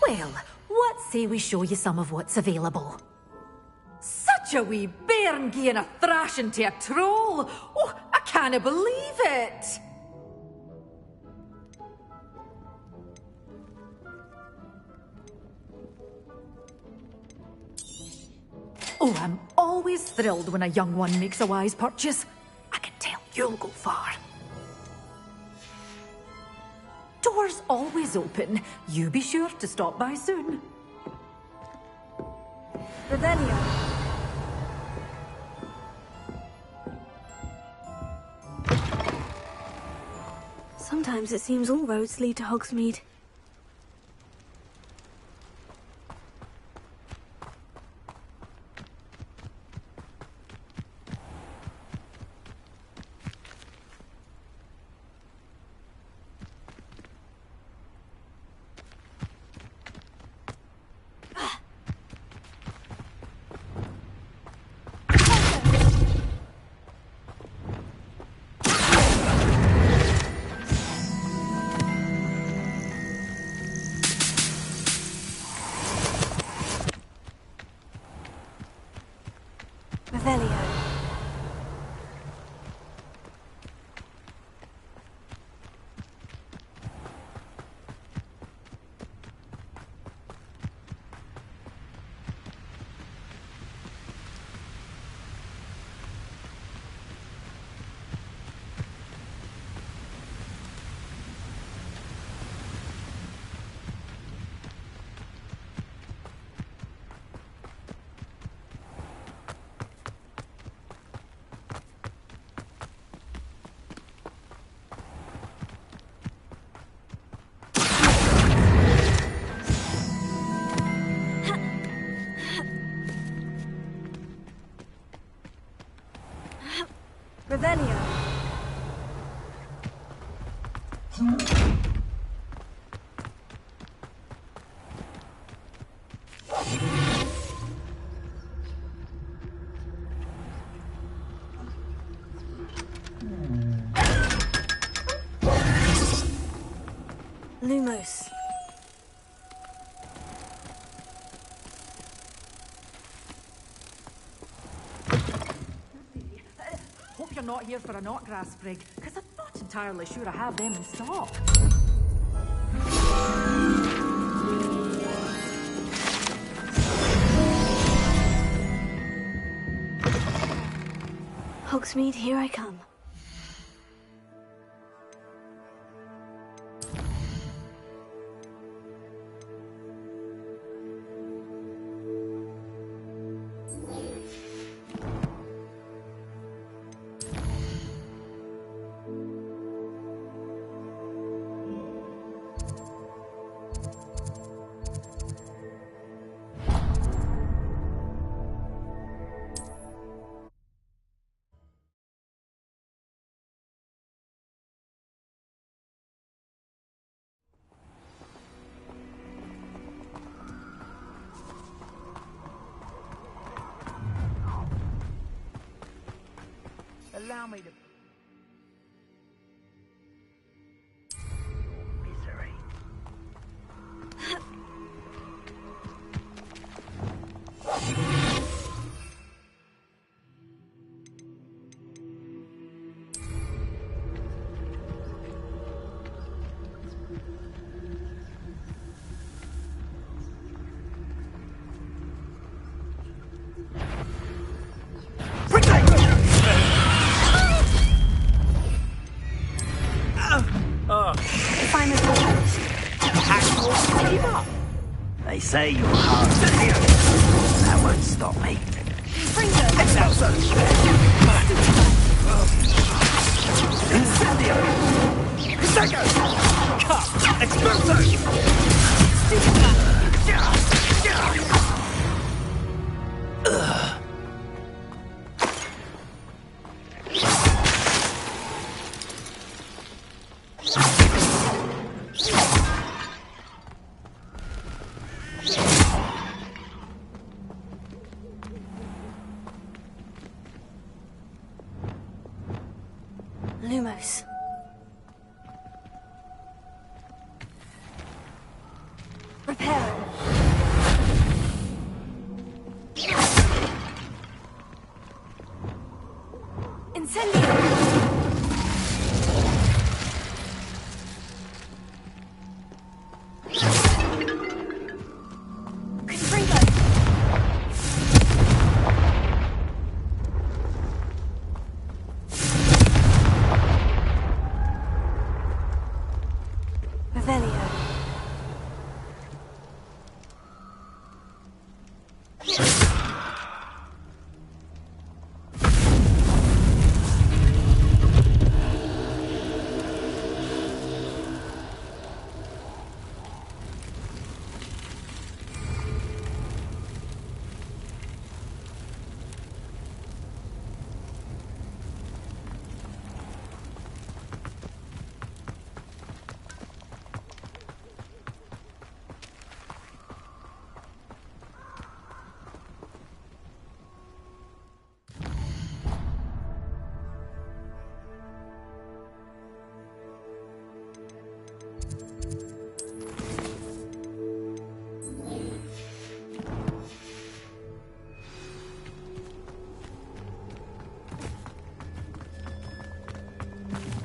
Well, what say we show you some of what's available? Such a wee bairn gieing a thrashing to a troll! Oh, I can't believe it! Oh, I'm always thrilled when a young one makes a wise purchase. I can tell you'll go far. Doors always open. You be sure to stop by soon. Revelio. Sometimes it seems all roads lead to Hogsmeade. Revelio. Revelio. Lumos. Hope you're not here for a knotgrass sprig, because I'm not entirely sure I have them in stock. Hogsmeade, here I come. allow me to... If I'm as Give up. They say you're hard to hear. That won't stop me. Excelso! Incendio! Prosecco! Cut! Expulso! Lumos. Repair. Incendio.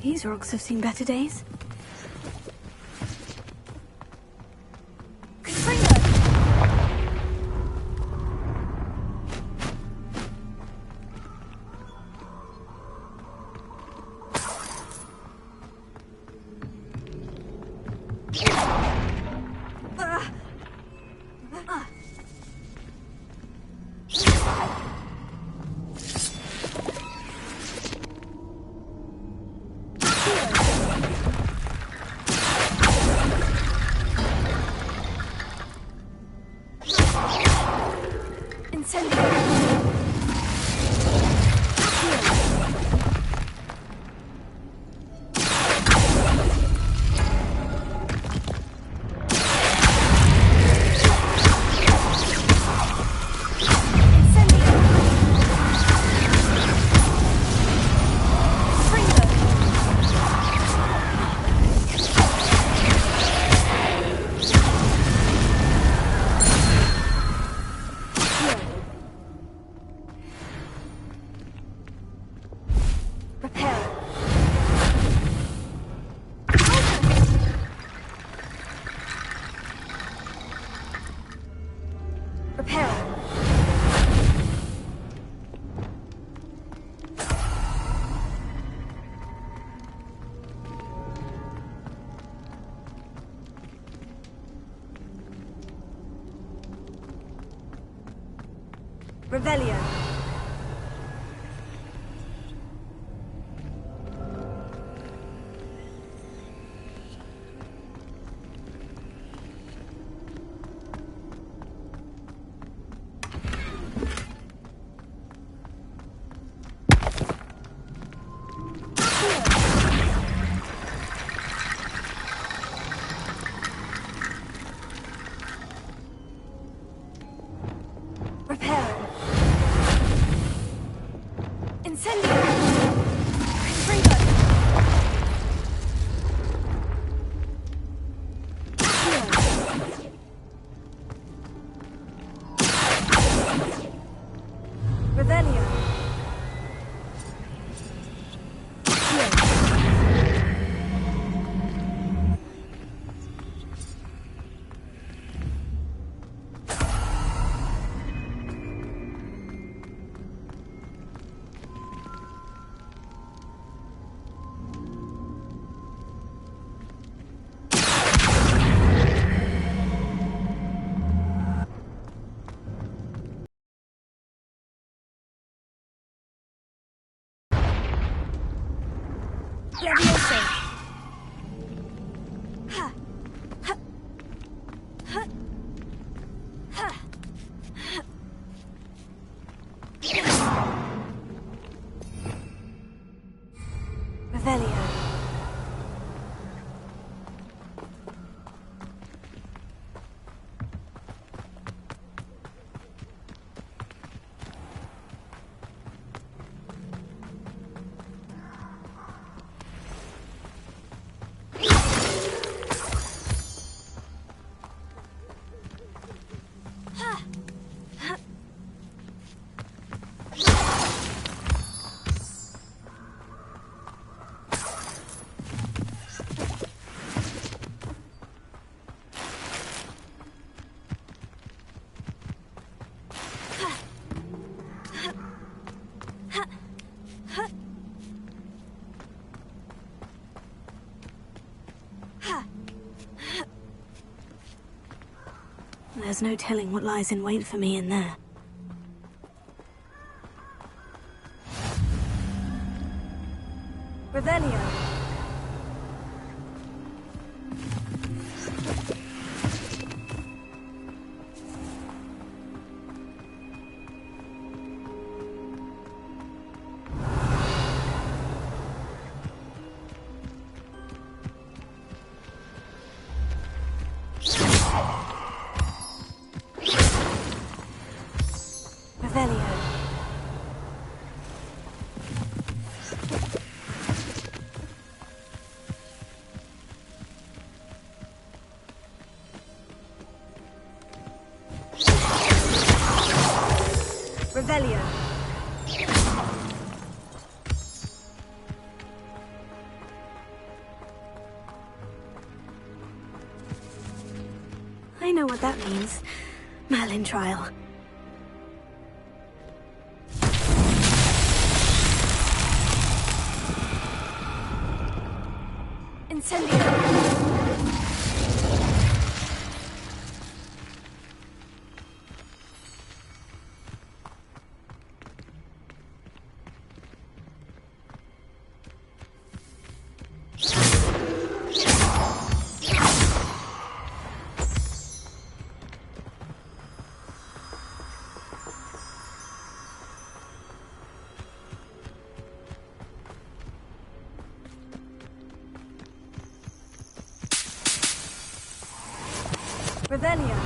These rocks have seen better days. Revelio. Repair. There's no telling what lies in wait for me in there. Revelio. Revelio. I know what that means. Merlin trial. Incendio. Revelio.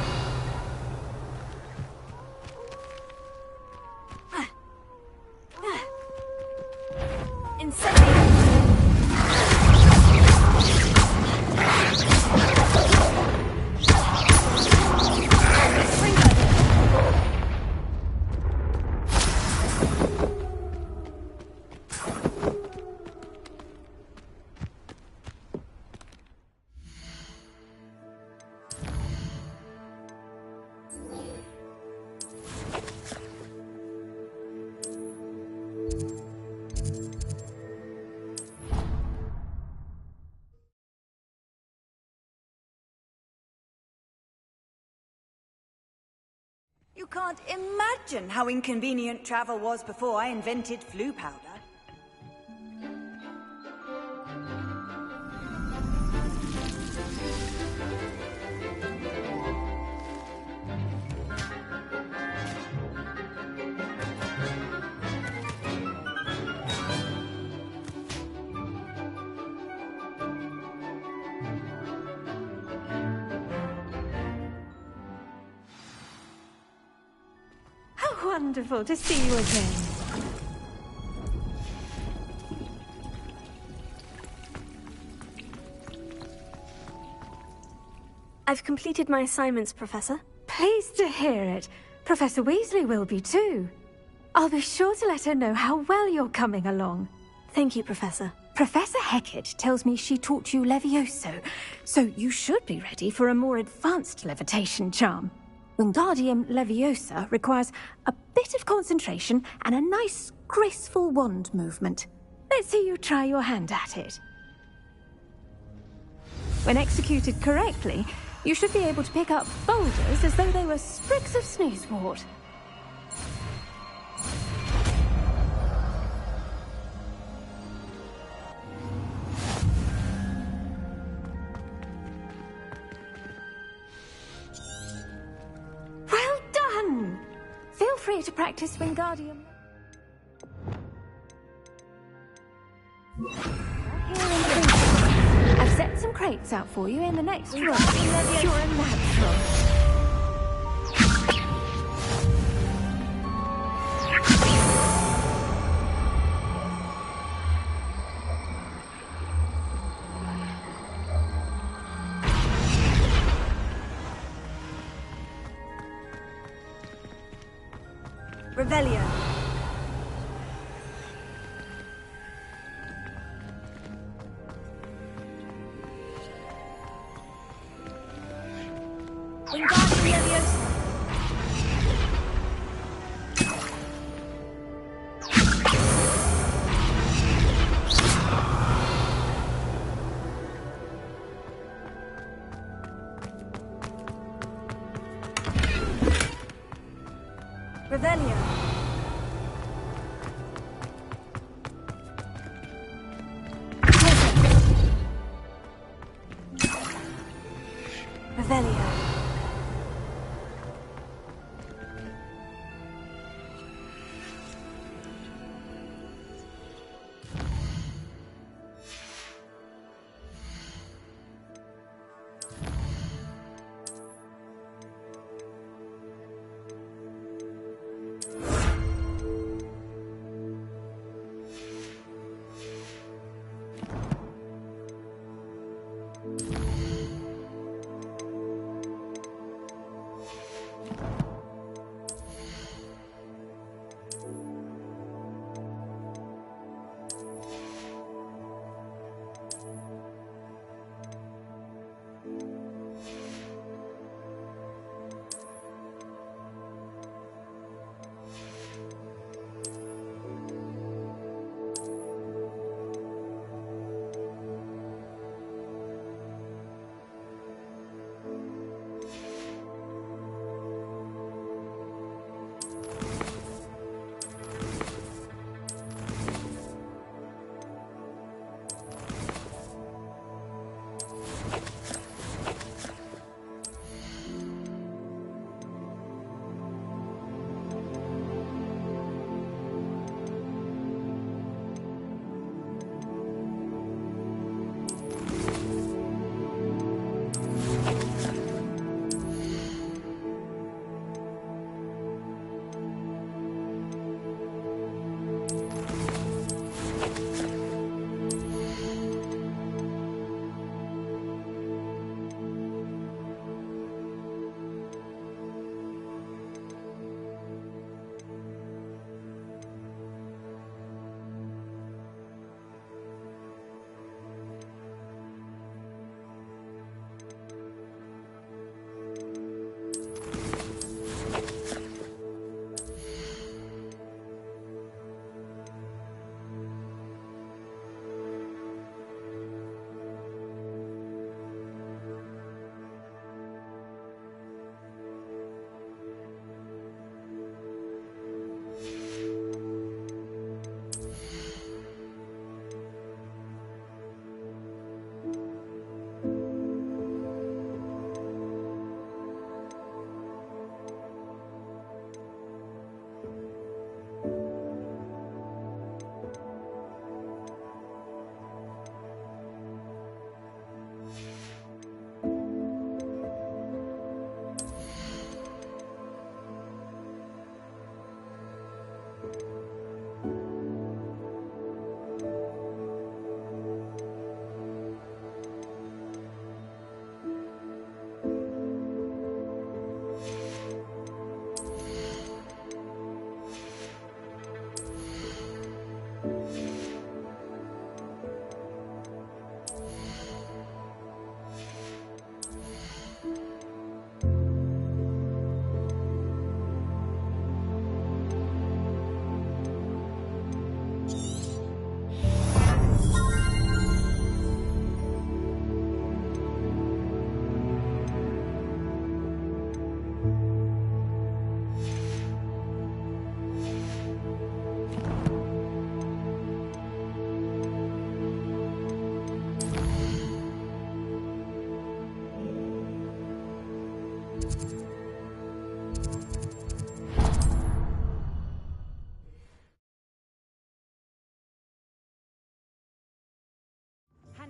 Incendio. You can't imagine how inconvenient travel was before I invented flu powder. Wonderful to see you again. I've completed my assignments, Professor. Pleased to hear it. Professor Weasley will be too. I'll be sure to let her know how well you're coming along. Thank you, Professor. Professor Hecat tells me she taught you Levioso, so you should be ready for a more advanced levitation charm. Wingardium Leviosa requires a bit of concentration and a nice, graceful wand movement. Let's see you try your hand at it. When executed correctly, you should be able to pick up boulders as though they were sprigs of snoozewort. Well done! Feel free to practice Wingardium. I've set some crates out for you in the next room. You're a natural. Revelio. Wingardium Leviosa. Revelio. Revelio.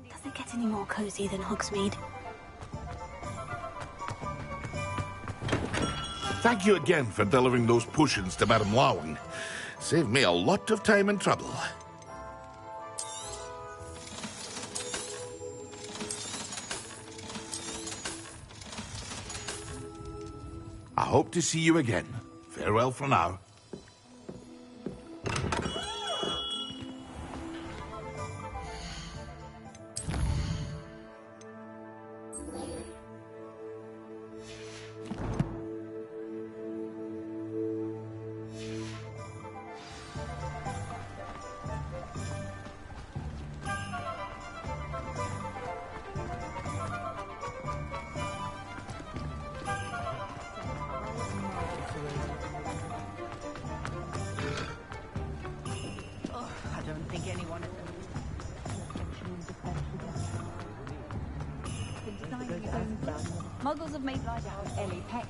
Doesn't get any more cozy than Hogsmeade. Thank you again for delivering those potions to Madame Lawing. Saved me a lot of time and trouble. I hope to see you again. Farewell for now. Muggles have made life out of Ellie Peck.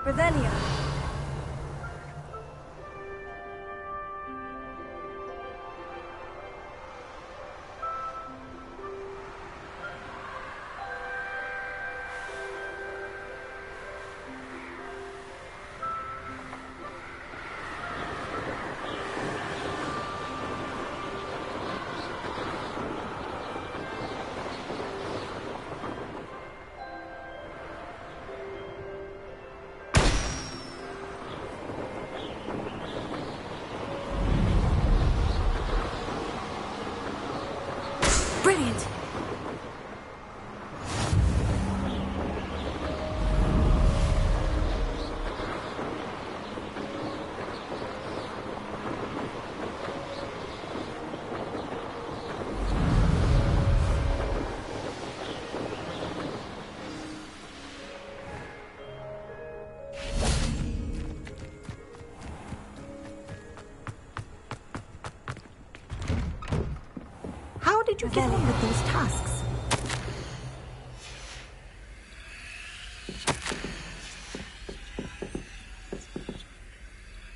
Revelio. Brilliant! How did you get on with those tasks?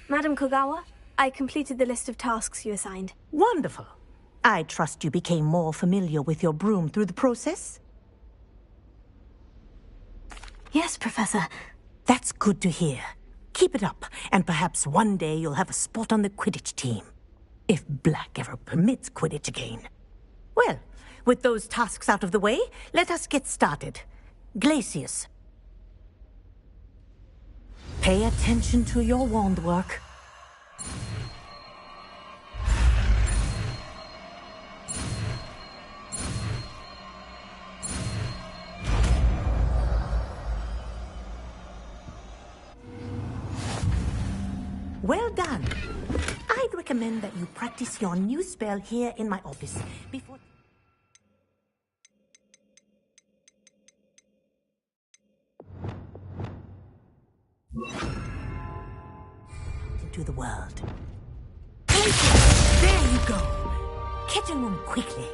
Madam Kogawa, I completed the list of tasks you assigned. Wonderful. I trust you became more familiar with your broom through the process? Yes, Professor. That's good to hear. Keep it up, and perhaps one day you'll have a spot on the Quidditch team. If Black ever permits Quidditch again. Well, with those tasks out of the way, let us get started. Glacius. Pay attention to your wand work. Well done. I'd recommend that you practice your new spell here in my office before... to the world. There you go. Get in them quickly.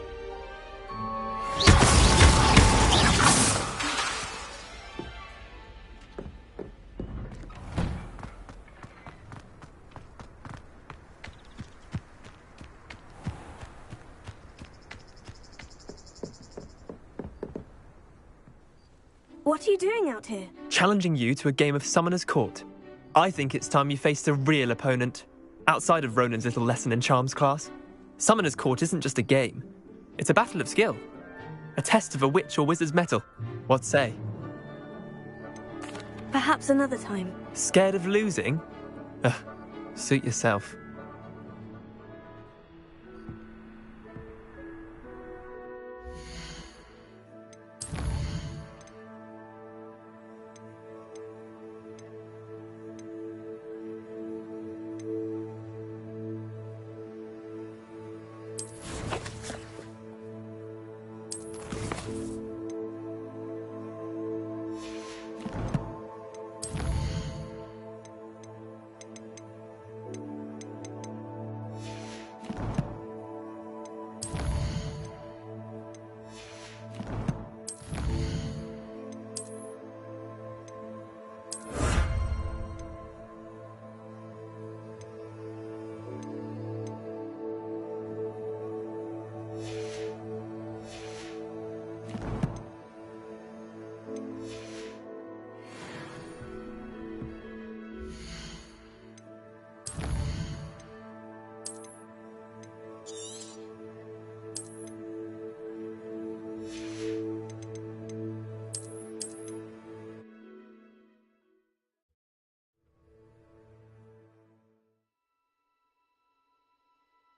What are you doing out here? Challenging you to a game of Summoner's Court. I think it's time you faced a real opponent, outside of Ronan's little lesson in charms class. Summoner's Court isn't just a game. It's a battle of skill. A test of a witch or wizard's mettle. What say? Perhaps another time. Scared of losing? Suit yourself.